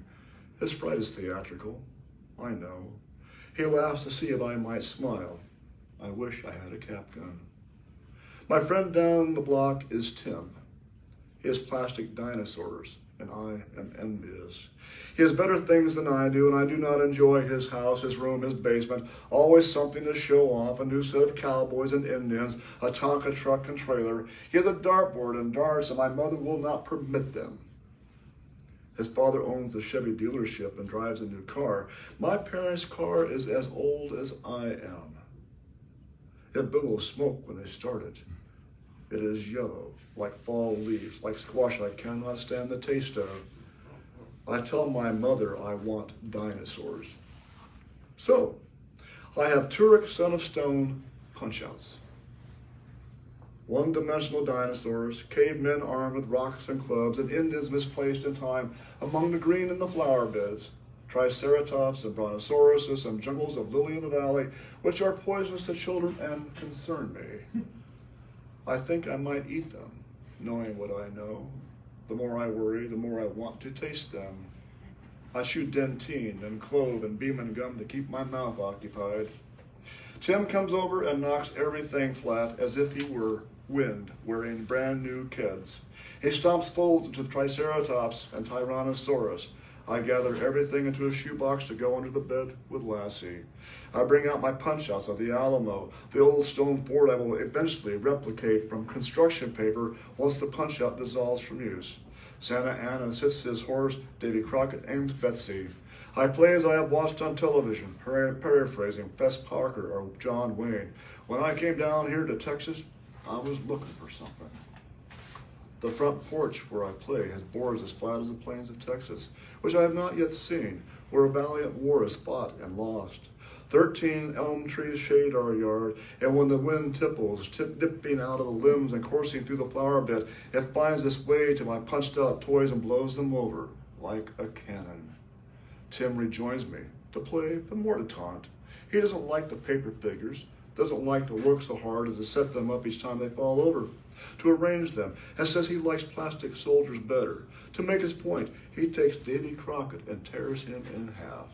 S2: His fright is theatrical, I know. He laughs to see if I might smile. I wish I had a cap gun. My friend down the block is Tim. He has plastic dinosaurs, and I am envious. He has better things than I do, and I do not enjoy his house, his room, his basement. Always something to show off, a new set of cowboys and Indians, a Tonka truck and trailer. He has a dartboard and darts, and my mother will not permit them. His father owns the Chevy dealership and drives a new car. My parents' car is as old as I am. It billows smoke when they start it. It is yellow, like fall leaves, like squash I cannot stand the taste of. I tell my mother I want dinosaurs. So, I have Turek, son of stone, punch-outs. One-dimensional dinosaurs, cavemen armed with rocks and clubs, and Indians misplaced in time among the green and the flower beds, Triceratops and Brontosauruses and jungles of lily in the valley, which are poisonous to children and concern me. I think I might eat them, knowing what I know. The more I worry, the more I want to taste them. I chew dentine and clove and beeman gum to keep my mouth occupied. Tim comes over and knocks everything flat as if he were wind wearing brand new Keds. He stomps folds into the Triceratops and Tyrannosaurus. I gather everything into a shoebox to go under the bed with Lassie. I bring out my punch-outs of the Alamo, the old stone fort I will eventually replicate from construction paper once the punch-out dissolves from use. Santa Anna sits his horse, Davy Crockett aims Betsy. I play as I have watched on television, paraphrasing Fess Parker or John Wayne. When I came down here to Texas, I was looking for something. The front porch where I play has boards as flat as the plains of Texas, which I have not yet seen, where a valiant war is fought and lost. 13 elm trees shade our yard, and when the wind tipples, dipping out of the limbs and coursing through the flower bed, it finds its way to my punched-out toys and blows them over like a cannon. Tim rejoins me to play, but more to taunt. He doesn't like the paper figures, doesn't like to work so hard as to set them up each time they fall over, to arrange them, and says he likes plastic soldiers better. To make his point, he takes Davy Crockett and tears him in half.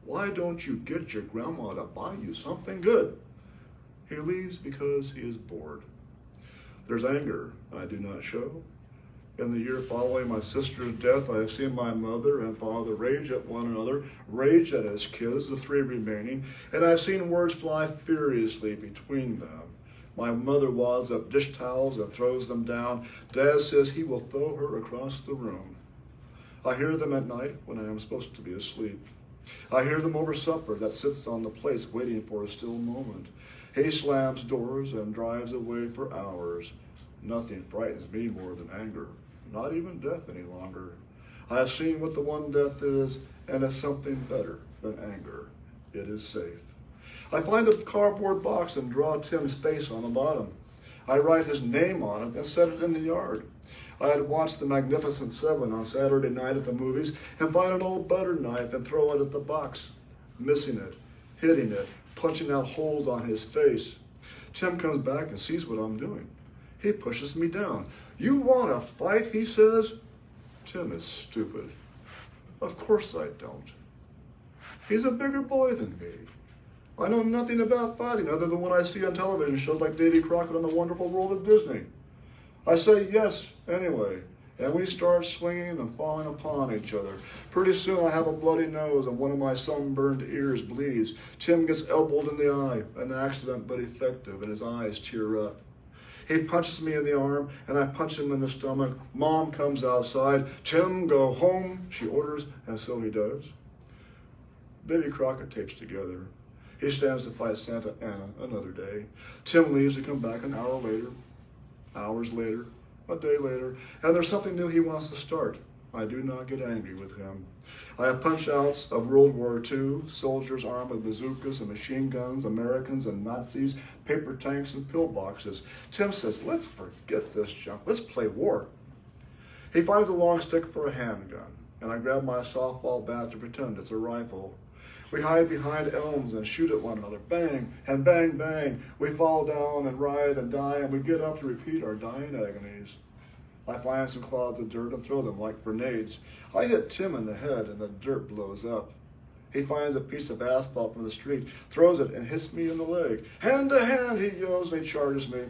S2: Why don't you get your grandma to buy you something good? He leaves because he is bored. There's anger I do not show. In the year following my sister's death, I have seen my mother and father rage at one another, rage at his kids, the 3 remaining, and I've seen words fly furiously between them. My mother wads up dish towels and throws them down. Dad says he will throw her across the room. I hear them at night when I am supposed to be asleep. I hear them over supper that sits on the plates waiting for a still moment. He slams doors and drives away for hours. Nothing frightens me more than anger, not even death any longer. I have seen what the one death is, and it's something better than anger. It is safe. I find a cardboard box and draw Tim's face on the bottom. I write his name on it and set it in the yard. I had watched The Magnificent Seven on Saturday night at the movies and find an old butter knife and throw it at the box, missing it, hitting it, punching out holes on his face. Tim comes back and sees what I'm doing. He pushes me down. You want to fight, he says. Tim is stupid. Of course I don't. He's a bigger boy than me. I know nothing about fighting other than what I see on television shows like Davy Crockett on the Wonderful World of Disney. I say yes anyway, and we start swinging and falling upon each other. Pretty soon I have a bloody nose and one of my sunburned ears bleeds. Tim gets elbowed in the eye, an accident but effective, and his eyes tear up. He punches me in the arm, and I punch him in the stomach. Mom comes outside. Tim, go home, she orders, and so he does. Davy Crockett tapes together. He stands to fight Santa Anna another day. Tim leaves to come back an hour later, hours later, a day later, and there's something new he wants to start. I do not get angry with him. I have punch-outs of World War II, soldiers armed with bazookas and machine guns, Americans and Nazis, paper tanks and pillboxes. Tim says, let's forget this junk. Let's play war. He finds a long stick for a handgun, and I grab my softball bat to pretend it's a rifle. We hide behind elms and shoot at one another. Bang and bang, bang. We fall down and writhe and die, and we get up to repeat our dying agonies. I find some clods of dirt and throw them like grenades. I hit Tim in the head and the dirt blows up. He finds a piece of asphalt from the street, throws it and hits me in the leg. Hand to hand, he yells, and he charges me.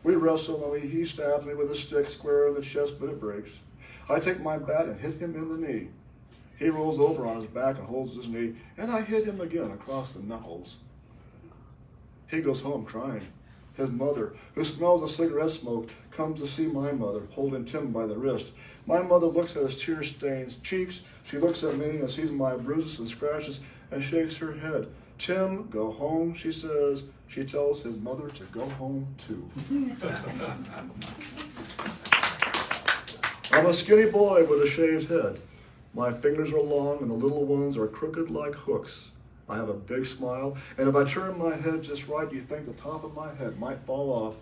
S2: We wrestle and he stabs me with a stick square in the chest, but it breaks. I take my bat and hit him in the knee. He rolls over on his back and holds his knee, and I hit him again across the knuckles. He goes home crying. His mother, who smells of cigarette smoke, comes to see my mother, holding Tim by the wrist. My mother looks at his tear-stained cheeks. She looks at me and sees my bruises and scratches and shakes her head. Tim, go home, she says. She tells his mother to go home too. I'm a skinny boy with a shaved head. My fingers are long and the little ones are crooked like hooks. I have a big smile, and if I turn my head just right, you think the top of my head might fall off.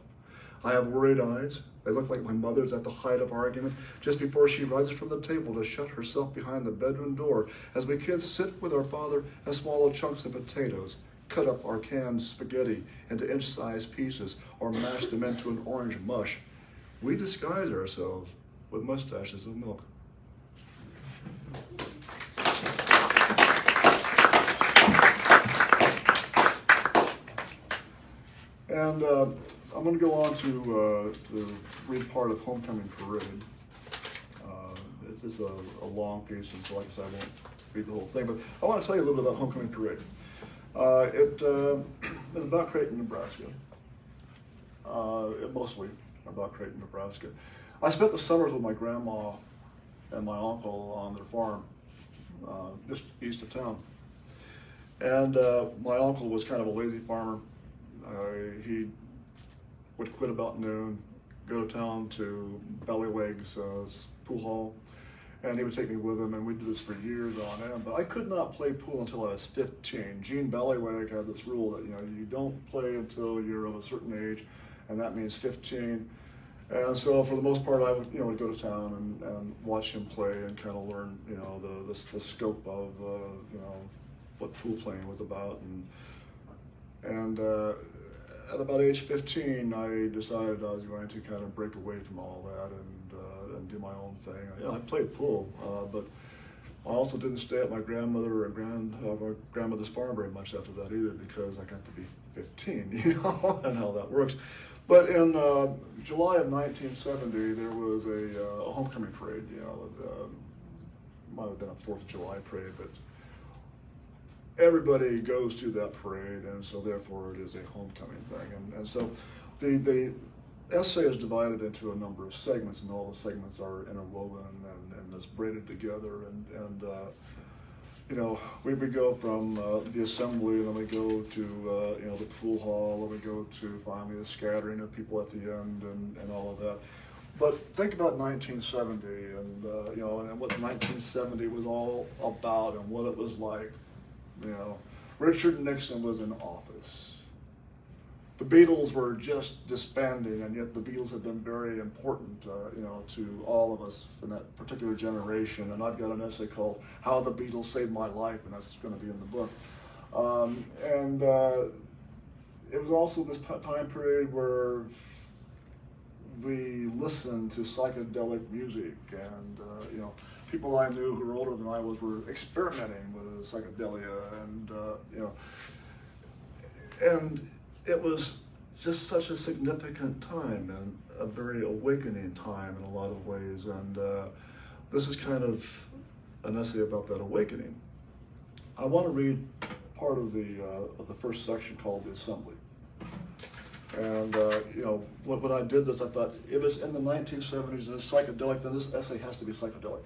S2: I have worried eyes. They look like my mother's at the height of argument, just before she rises from the table to shut herself behind the bedroom door, as we kids sit with our father and swallow chunks of potatoes, cut up our canned spaghetti into inch-sized pieces, or mash them into an orange mush. We disguise ourselves with mustaches of milk. And I'm going to go on to read part of Homecoming Parade. It's a long piece, and so like I said, I won't read the whole thing, but I want to tell you a little bit about Homecoming Parade. It is about Creighton, Nebraska. Mostly about Creighton, Nebraska. I spent the summers with my grandma and my uncle on their farm, just east of town. And my uncle was kind of a lazy farmer. He would quit about noon, go to town to Ballyweg's pool hall, and he would take me with him, and we'd do this for years on end. But I could not play pool until I was 15. Gene Ballyweg had this rule that you don't play until you're of a certain age, and that means 15. And so for the most part, I would would go to town and watch him play and kind of learn the scope of what pool playing was about. And at about age 15, I decided I was going to kind of break away from all that and do my own thing. I played pool, but I also didn't stay at my grandmother or grandmother's farm very much after that either, because I got to be 15, and how that works. But in July of 1970, there was a homecoming parade. Might have been a 4th of July parade, but everybody goes to that parade, and so therefore it is a homecoming thing. And so the essay is divided into a number of segments, and all the segments are interwoven and is braided together. And we go from the assembly, and then we go to the pool hall, and we go to finally the scattering of people at the end, and all of that. But think about 1970, and what 1970 was all about, and what it was like. Richard Nixon was in office. The Beatles were just disbanding, and yet the Beatles have been very important, to all of us in that particular generation. And I've got an essay called "How the Beatles Saved My Life," and that's going to be in the book. It was also this time period where we listened to psychedelic music, and people I knew who were older than I was were experimenting with psychedelia, and it was just such a significant time and a very awakening time in a lot of ways. And this is kind of an essay about that awakening. I want to read part of the first section called The Assembly. And when I did this, I thought, if it's in the 1970s and it's psychedelic, then this essay has to be psychedelic.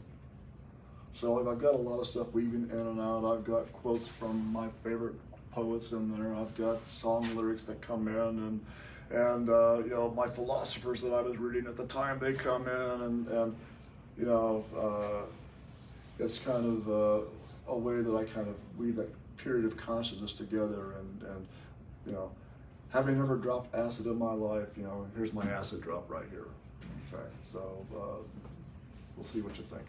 S2: So I've got a lot of stuff weaving in and out. I've got quotes from my favorite poets in there. I've got song lyrics that come in, and my philosophers that I was reading at the time, they come in, and it's kind of a way that I kind of weave that period of consciousness together, and having never dropped acid in my life, here's my acid drop right here. Okay, so we'll see what you think.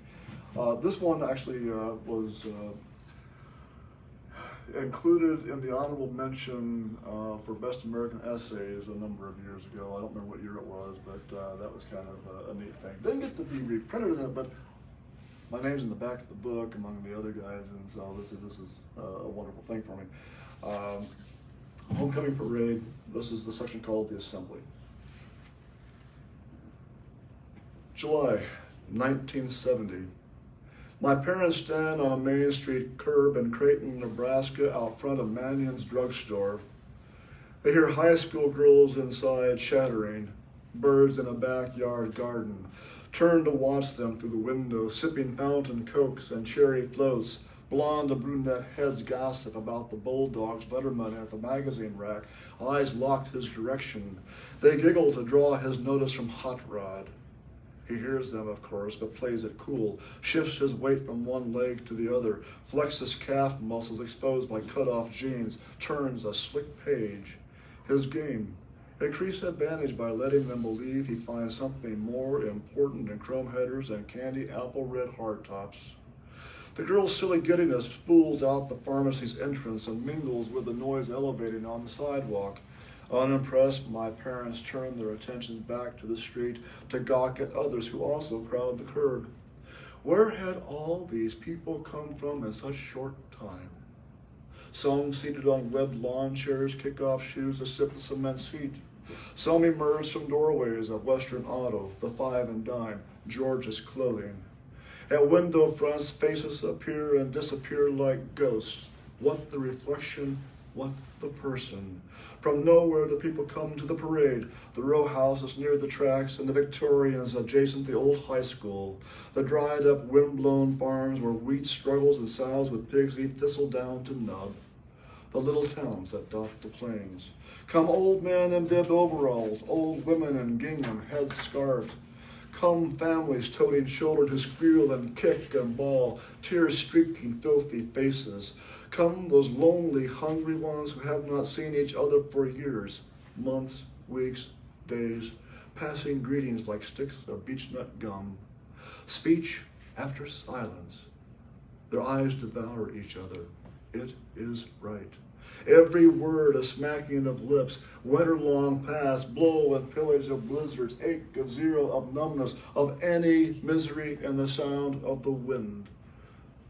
S2: This one actually was included in the honorable mention for Best American Essays a number of years ago. I don't remember what year it was, but that was kind of a neat thing. Didn't get to be reprinted in it, but my name's in the back of the book among the other guys, and so this is a wonderful thing for me. Homecoming Parade, this is the section called The Assembly. July 1970. My parents stand on a Main Street curb in Creighton, Nebraska, out front of Mannion's drugstore. They hear high school girls inside chattering, birds in a backyard garden. Turn to watch them through the window, sipping fountain cokes and cherry floats. Blonde and brunette heads gossip about the Bulldogs letterman at the magazine rack, eyes locked his direction. They giggle to draw his notice from Hot Rod. He hears them, of course, but plays it cool, shifts his weight from one leg to the other, flexes calf muscles exposed by cut-off jeans, turns a slick page. His game. Increase advantage by letting them believe he finds something more important than chrome headers and candy apple red hardtops. The girl's silly giddiness spools out the pharmacy's entrance and mingles with the noise elevating on the sidewalk. Unimpressed, my parents turn their attentions back to the street to gawk at others who also crowd the curb. Where had all these people come from in such short time? Some seated on webbed lawn chairs kick off shoes to sip the cement's heat. Some emerge from doorways of Western Auto, the Five and Dime, George's Clothing. At window fronts, faces appear and disappear like ghosts. What the reflection, what the person. From nowhere, the people come to the parade, the row houses near the tracks and the Victorians adjacent the old high school, the dried-up, wind-blown farms where wheat struggles and sows with pigs eat thistledown to nub, the little towns that dot the plains. Come old men in bibbed overalls, old women in gingham, heads scarfed. Come families toting children who squeal and kick and bawl, tears streaking filthy faces. Come those lonely, hungry ones who have not seen each other for years, months, weeks, days, passing greetings like sticks of beechnut gum. Speech after silence. Their eyes devour each other. It is right. Every word a smacking of lips, winter-long past, blow and pillage of blizzards, ache and zero of numbness, of any misery in the sound of the wind.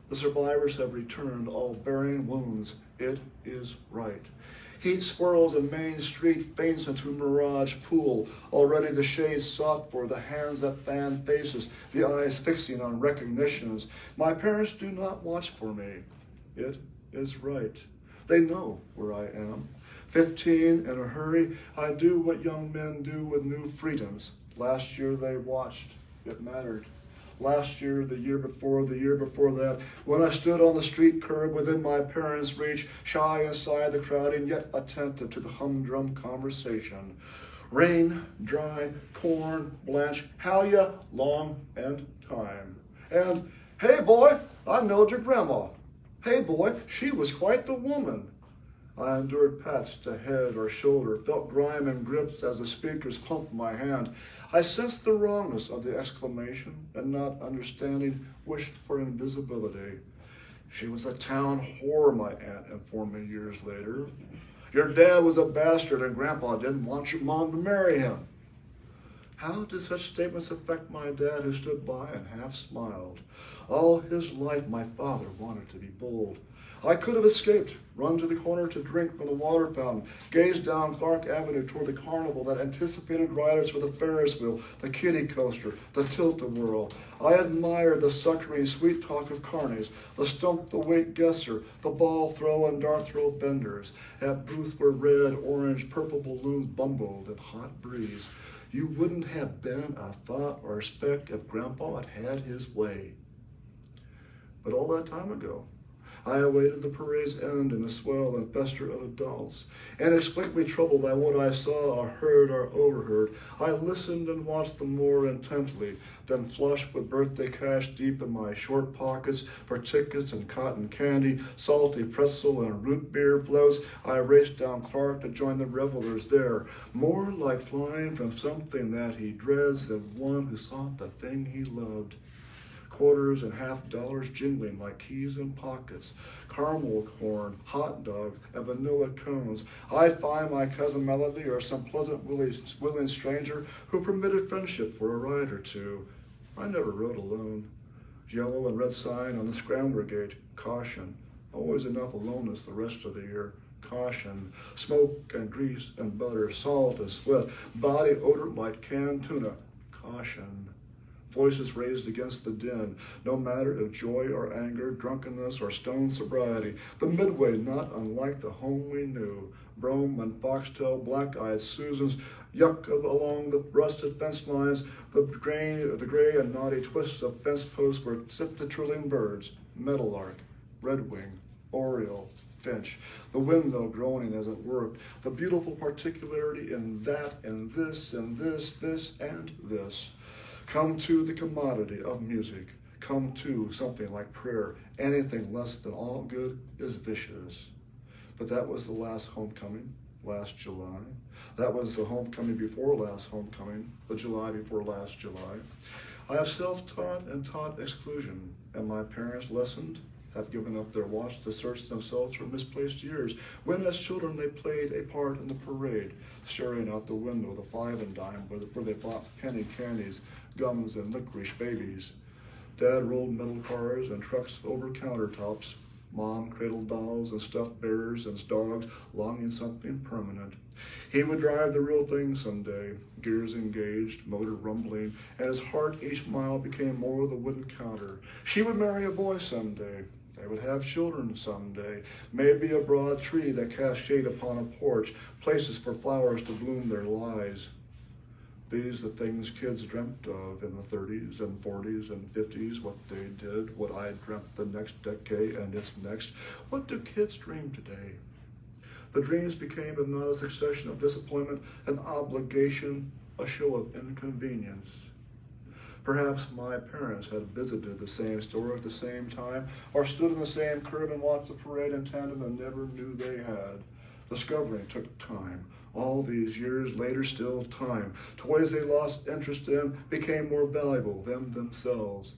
S2: The survivors have returned, all bearing wounds. It is right. Heat swirls in Main Street, faints into mirage pool. Already the shades sought for, the hands that fan faces, the eyes fixing on recognitions. My parents do not watch for me. It is right. They know where I am. 15, in a hurry, I do what young men do with new freedoms. Last year they watched. It mattered. Last year, the year before that, when I stood on the street curb within my parents' reach, shy inside the crowding, yet attentive to the humdrum conversation. Rain, dry, corn, blanch, how ya, long and time. And, hey boy, I knowed your grandma. Hey boy, she was quite the woman. I endured pats to head or shoulder, felt grime and grips as the speakers pumped my hand. I sensed the wrongness of the exclamation, and not understanding, wished for invisibility. She was a town whore, my aunt informed me years later. Your dad was a bastard and Grandpa didn't want your mom to marry him. How did such statements affect my dad, who stood by and half smiled? All his life my father wanted to be bold. I could have escaped, run to the corner to drink from the water fountain, gazed down Clark Avenue toward the carnival that anticipated riders for the Ferris wheel, the kiddie coaster, the tilt-a-whirl. I admired the suckering sweet talk of carnies, the stump-the-weight guesser, the ball throw and dart throw vendors, at booths where red, orange, purple balloons bumbled in hot breeze. You wouldn't have been a thought or a speck if Grandpa had his way. But all that time ago, I awaited the parade's end in the swell and fester of adults. Inexplicably troubled by what I saw or heard or overheard, I listened and watched them more intently, then flushed with birthday cash deep in my short pockets for tickets and cotton candy, salty pretzel and root beer floats, I raced down Clark to join the revelers there, more like flying from something that he dreads than one who sought the thing he loved. Quarters and $half jingling like keys in pockets, caramel corn, hot dogs, and vanilla cones. I'd find my cousin Melody or some pleasant willing stranger who permitted friendship for a ride or two. I never rode alone. Yellow and red sign on the scrambler gauge, caution. Always enough aloneness the rest of the year. Caution. Smoke and grease and butter, salt and sweat, body odor like canned tuna. Caution. Voices raised against the din, no matter if joy or anger, drunkenness or stone sobriety. The midway not unlike the home we knew. Brome and foxtail, black-eyed Susans, yuck along the rusted fence lines, the gray and naughty twists of fence posts where sit the trilling birds, meadowlark, redwing, oriole, finch, the windmill groaning as it worked, the beautiful particularity in that and this and this, this and this. Come to the commodity of music. Come to something like prayer. Anything less than all good is vicious. But that was the last homecoming, last July. That was the homecoming before last homecoming, the July before last July. I have self-taught and taught exclusion, and my parents lessoned, have given up their watch to search themselves for misplaced years, when as children they played a part in the parade, staring out the window the 5 and dime where they bought penny candies, gums and licorice babies. Dad rolled metal cars and trucks over countertops. Mom cradled dolls and stuffed bears and dogs, longing something permanent. He would drive the real thing someday, gears engaged, motor rumbling, and his heart each mile became more of the wooden counter. She would marry a boy someday. They would have children someday, maybe a broad tree that cast shade upon a porch, places for flowers to bloom their lives. These the things kids dreamt of in the 30s and 40s and 50s, what they did, what I dreamt the next decade and its next. What do kids dream today? The dreams became, if not a succession of disappointment, an obligation, a show of inconvenience. Perhaps my parents had visited the same store at the same time, or stood in the same curb and watched the parade in tandem and never knew they had. Discovering took time. All these years later, still time. Toys they lost interest in became more valuable than themselves.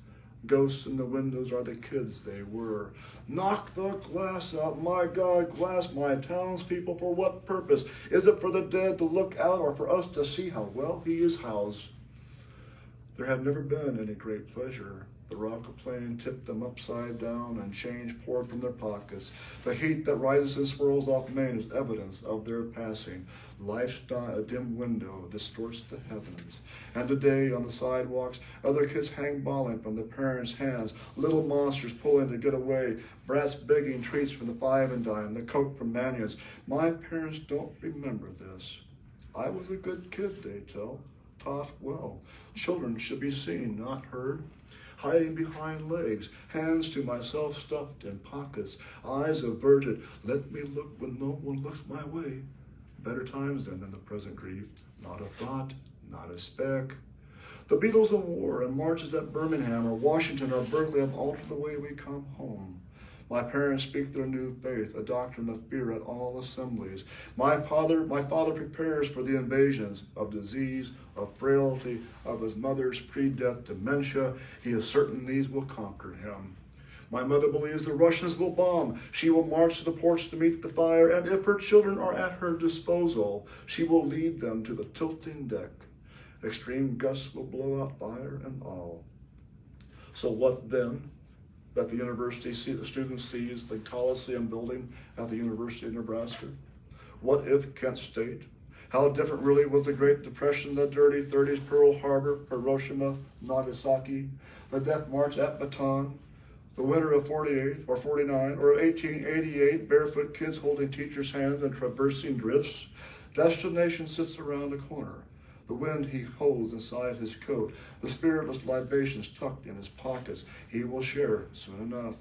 S2: Ghosts in the windows are the kids they were. Knock the glass out, my God, glass, my townspeople, for what purpose? Is it for the dead to look out, or for us to see how well he is housed? There had never been any great pleasure. The rocket plane tipped them upside down and change poured from their pockets. The heat that rises and swirls off Maine is evidence of their passing. Life's a dim window distorts the heavens. And today on the sidewalks, other kids hang balling from their parents' hands, little monsters pulling to get away, brats begging treats from the 5 and dime, the Coke from Manion's. My parents don't remember this. I was a good kid, they tell, taught well. Children should be seen, not heard. Hiding behind legs, hands to myself stuffed in pockets, eyes averted, let me look when no one looks my way. Better times than in the present grief, not a thought, not a speck. The Beatles in war and marches at Birmingham or Washington or Berkeley have altered the way we come home. My parents speak their new faith, a doctrine of fear at all assemblies. My father prepares for the invasions of disease, of frailty, of his mother's pre-death dementia. He is certain these will conquer him. My mother believes the Russians will bomb. She will march to the porch to meet the fire, and if her children are at her disposal, she will lead them to the tilting deck. Extreme gusts will blow out fire and all. So what then? That the university the student sees the Coliseum building at the University of Nebraska? What if Kent State? How different really was the Great Depression, the dirty 30s, Pearl Harbor, Hiroshima, Nagasaki, the Death March at Bataan, the winter of 48 or 49 or 1888, barefoot kids holding teachers' hands and traversing drifts. Destination sits around the corner. The wind he holds inside his coat, the spiritless libations tucked in his pockets. He will share soon enough.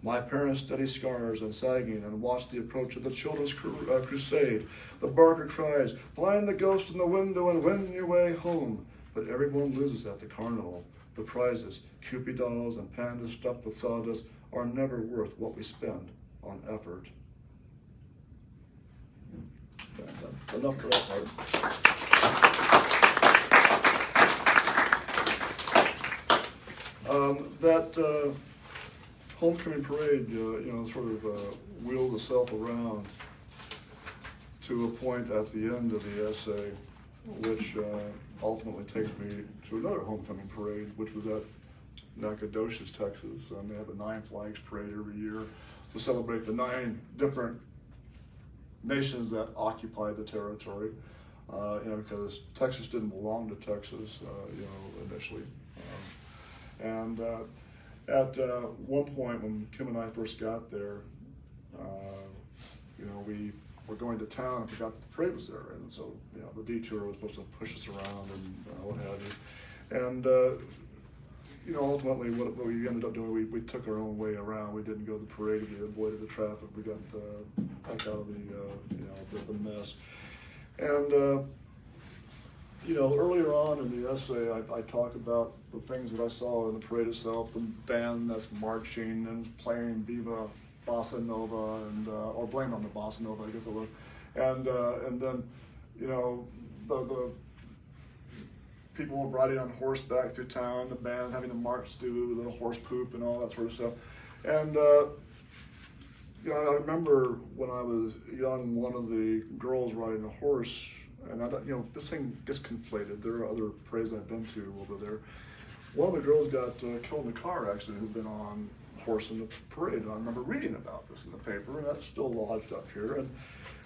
S2: My parents study scars and sagging and watch the approach of the children's crusade. The barker cries, find the ghost in the window and win your way home. But everyone loses at the carnival. The prizes, Cupid dolls and pandas stuffed with sawdust, are never worth what we spend on effort. Okay, that's enough for that part. That homecoming parade, sort of wheeled itself around to a point at the end of the essay, which ultimately takes me to another homecoming parade, which was at Nacogdoches, Texas. They have the 9 Flags Parade every year to celebrate the 9 different nations that occupied the territory. Because Texas didn't belong to Texas, initially. At one point when Kim and I first got there, we were going to town and forgot that the parade was there. And so, the detour was supposed to push us around and what have you. And, ultimately what we ended up doing, we took our own way around. We didn't go to the parade, we avoided the traffic, we got the heck out of the mess. And, earlier on in the essay, I talk about the things that I saw in the parade itself, the band that's marching and playing Viva Bossa Nova, and or blame on the Bossa Nova, I guess it was, and then, the people riding on horseback through town, the band having to march through the horse poop and all that sort of stuff, and I remember when I was young, one of the girls riding a horse. And this thing gets conflated. There are other parades I've been to over there. One of the girls got killed in a car accident who'd been on a horse in the parade. And I remember reading about this in the paper, and that's still lodged up here.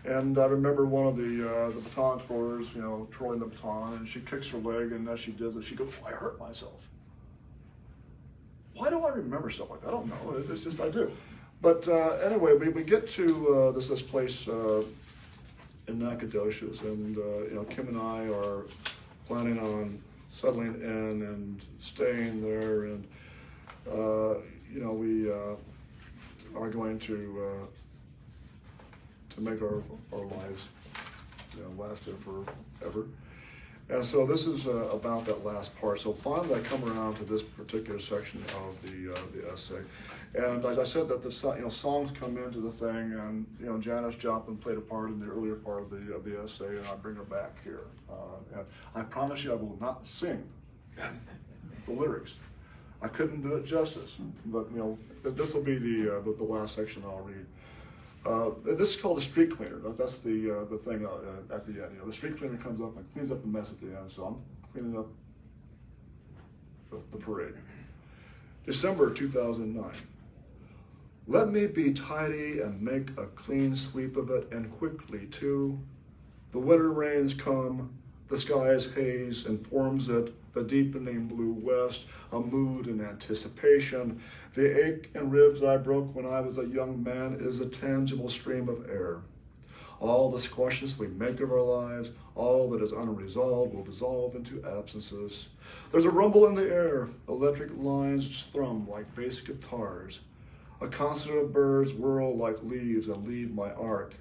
S2: And I remember one of the baton throwers, twirling the baton, and she kicks her leg, and as she does it, she goes, I hurt myself. Why do I remember stuff like that? I don't know. It's just I do. But anyway, we get to this place in Nacogdoches, and Kim and I are planning on settling in and staying there, and we are going to make our lives last there forever. And so this is about that last part. So finally I come around to this particular section of the essay. And as I said, that the songs come into the thing, and Janis Joplin played a part in the earlier part of the essay, and I bring her back here. And I promise you I will not sing the lyrics. I couldn't do it justice, but this will be the last section I'll read. This is called the street cleaner. That's the thing at the end. The street cleaner comes up and cleans up the mess at the end. So I'm cleaning up the parade. December 2009. Let me be tidy and make a clean sweep of it, and quickly too. The winter rains come, the sky's haze informs it, the deepening blue west, a mood and anticipation. The ache and ribs I broke when I was a young man is a tangible stream of air. All the squashes we make of our lives, all that is unresolved will dissolve into absences. There's a rumble in the air, electric lines thrum like bass guitars. A concert of birds whirl like leaves and leave my ark.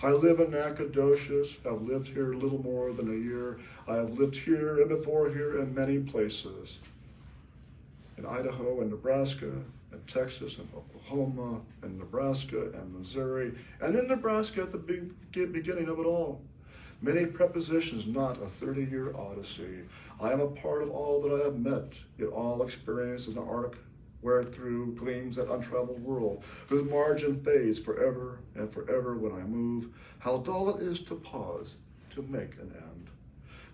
S2: I live in Nacogdoches, have lived here little more than a year. I have lived here and before here in many places. In Idaho and Nebraska, and Texas and Oklahoma, and Nebraska and Missouri, and in Nebraska at the beginning of it all. Many prepositions, not a 30-year odyssey. I am a part of all that I have met, yet all experience is an arc wherethrough gleams that untraveled world, whose margin fades forever and forever when I move. How dull it is to pause, to make an end.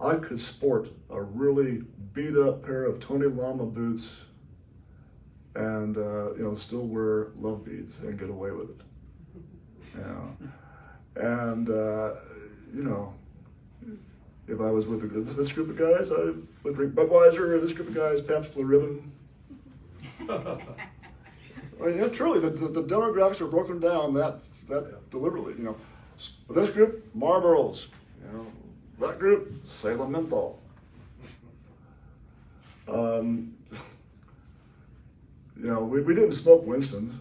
S2: I could sport a really beat up pair of Tony Lama boots and still wear love beads and get away with it. And if I was with this group of guys, I would drink Budweiser, or this group of guys, Pabst Blue Ribbon. I mean, truly, the demographics are broken down that deliberately. With this group, Marlboros. That group, Salem Menthol. We didn't smoke Winston's.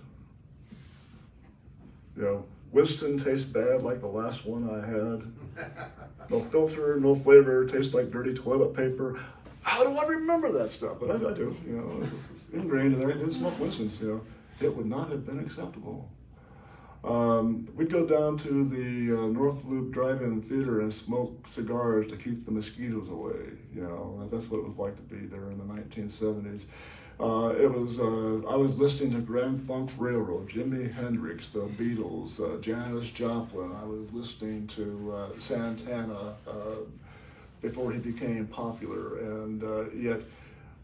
S2: Winston tastes bad like the last one I had. No filter, no flavor, tastes like dirty toilet paper. How do I remember that stuff? But I do. It's ingrained in there. I didn't smoke Winston's. It would not have been acceptable. We'd go down to the North Loop Drive-In Theater and smoke cigars to keep the mosquitoes away. That's what it was like to be there in the 1970s. I was listening to Grand Funk Railroad, Jimi Hendrix, the Beatles, Janis Joplin. I was listening to Santana before he became popular, and yet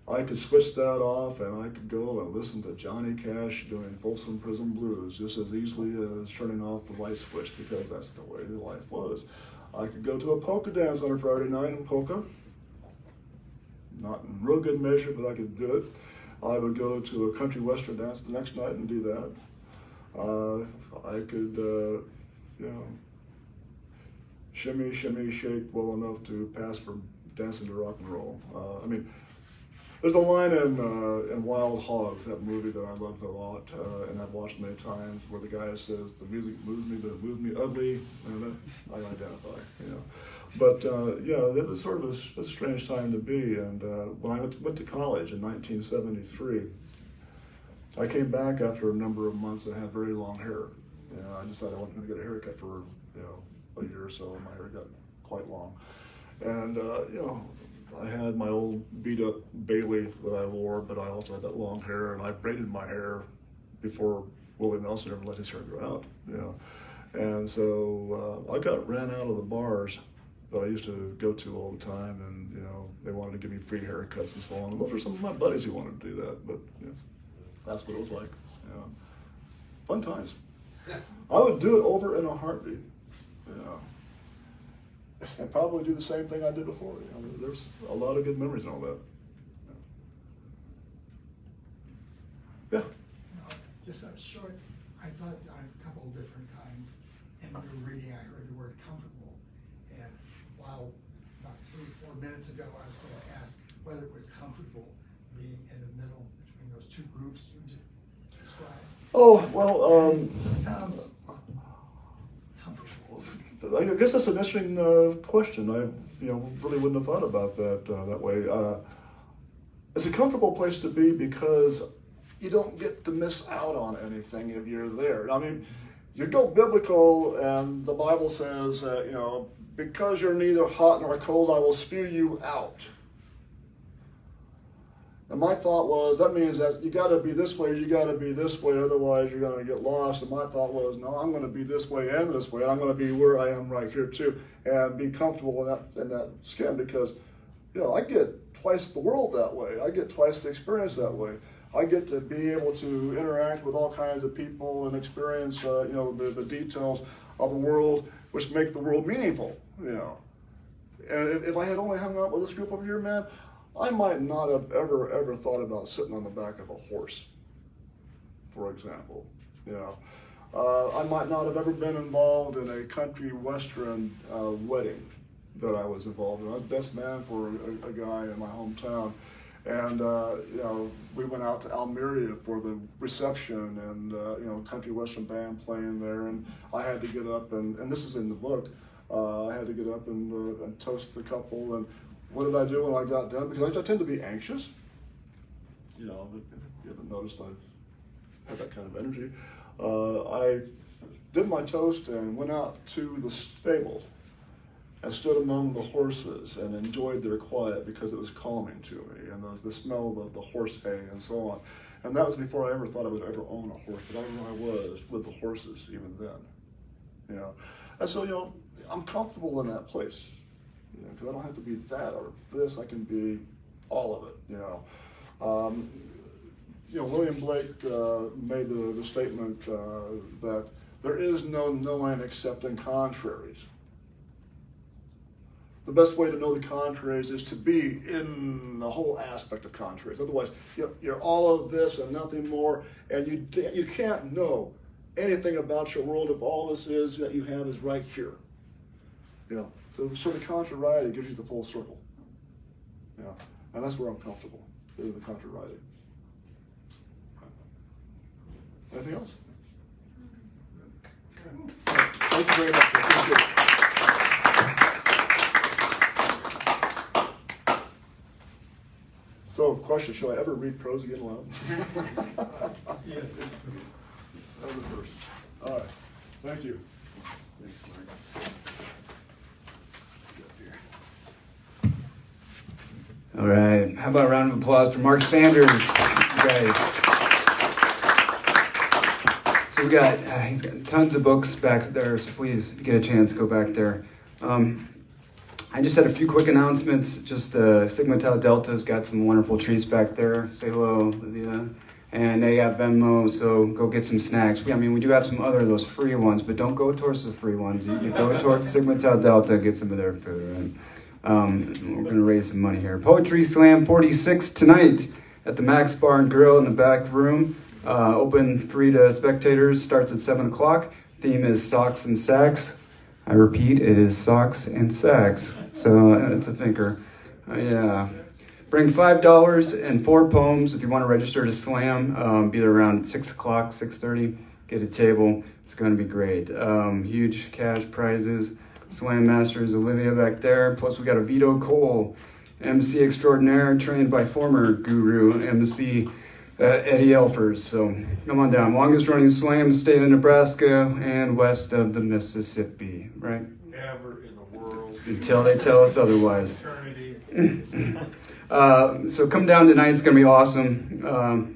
S2: I could switch that off and I could go and listen to Johnny Cash doing Folsom Prison Blues just as easily as turning off the light switch, because that's the way the life was. I could go to a polka dance on a Friday night in polka. Not in real good measure, but I could do it. I would go to a country western dance the next night and do that. I could, shimmy, shake well enough to pass for dancing to rock and roll. There's a line in Wild Hogs, that movie that I loved a lot, and I've watched many times, where the guy says, "The music moves me, but it moves me ugly," and I identify. But it was sort of a strange time to be. And when I went to college in 1973, I came back after a number of months and had very long hair. I decided I wasn't going to get a haircut for a year or so, and my hair got quite long. And I had my old beat up Bailey that I wore, but I also had that long hair, and I braided my hair before Willie Nelson ever let his hair grow out. And so I got ran out of the bars that I used to go to all the time, and they wanted to give me free haircuts and so on. And those were some of my buddies who wanted to do that, but that's what it was like. Fun times. I would do it over in a heartbeat. And probably do the same thing I did before. There's a lot of good memories and all that. Yeah.
S4: Just a short, I thought on a couple of different kinds. In your reading, I heard the word comfortable. And while about 3 or 4 minutes ago, I was going to ask whether it was comfortable being in the middle between those two groups you described.
S2: Oh, well,
S4: It sounds comfortable.
S2: I guess that's an interesting question. I really wouldn't have thought about that way. It's a comfortable place to be because you don't get to miss out on anything if you're there. You go biblical, and the Bible says, because you're neither hot nor cold, I will spew you out. And my thought was, that means that you got to be this way, you got to be this way, otherwise you're going to get lost. And my thought was, no, I'm going to be this way and this way, and I'm going to be where I am right here too, and be comfortable in that skin, because, I get twice the world that way. I get twice the experience that way. I get to be able to interact with all kinds of people and experience, the details of the world, which make the world meaningful. And if I had only hung out with this group over here, man, I might not have ever thought about sitting on the back of a horse, for example. I might not have ever been involved in a country western wedding that I was involved in. I was best man for a guy in my hometown. And, we went out to Almeria for the reception, and, country western band playing there. And I had to get up, and this is in the book, I had to get up and toast the couple. And what did I do when I got done? Because I tend to be anxious. If you haven't noticed, I have that kind of energy. I did my toast and went out to the stable and stood among the horses and enjoyed their quiet, because it was calming to me, and the smell of the horse hay and so on. And that was before I ever thought I would ever own a horse, but I was with the horses even then. And so, I'm comfortable in that place. because I don't have to be that or this. I can be all of it. William Blake made the statement that there is no knowing except in contraries. The best way to know the contraries is to be in the whole aspect of contraries. Otherwise, you're all of this and nothing more, and you can't know anything about your world if all this is that you have is right here. So the sort of contrariety gives you the full circle. And that's where I'm comfortable, is the contrariety. Anything else? Thank you very much. I appreciate it. So, question, shall I ever read prose again aloud?
S3: Yeah.
S2: That was the first. All right. Thank you.
S1: All right. How about a round of applause for Mark Sanders, guys? So he's got tons of books back there, so please get a chance, go back there. I just had a few quick announcements. Just Sigma Tau Delta's got some wonderful treats back there. Say hello, Lydia. And they got Venmo, so go get some snacks. We do have some other of those free ones, but don't go towards the free ones. You go towards Sigma Tau Delta, get some of their food. And we're going to raise some money here. Poetry Slam 46 tonight at the Max Bar and Grill in the back room. Open free to spectators, starts at 7 o'clock. Theme is socks and sacks. I repeat, it is socks and sacks. So it's a thinker. Yeah. Bring $5 and 4 poems if you want to register to Slam. Be there around 6 o'clock, 6:30. Get a table. It's going to be great. Huge cash prizes. Slam Masters Olivia back there. Plus we got a Vito Cole, MC extraordinaire, trained by former guru MC Eddie Elfers. So come on down. Longest running slam in the state of Nebraska and west of the Mississippi, right?
S3: Ever in the world.
S1: Until they tell us otherwise.
S3: Eternity.
S1: So come down tonight. It's going to be awesome.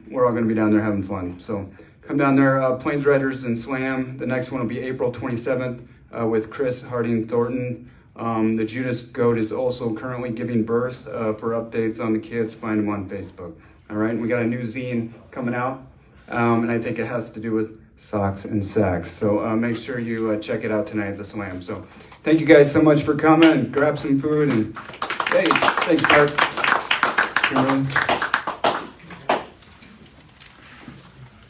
S1: We're all going to be down there having fun. So come down there. Plains Riders and Slam. The next one will be April 27th with Chris Harding Thornton. The Judas Goat is also currently giving birth. For updates on the kids, find them on Facebook. All right, and we got a new zine coming out, and I think it has to do with socks and sacks. So make sure you check it out tonight at the Slam. So thank you guys so much for coming. Grab some food, and hey, thanks, Mark.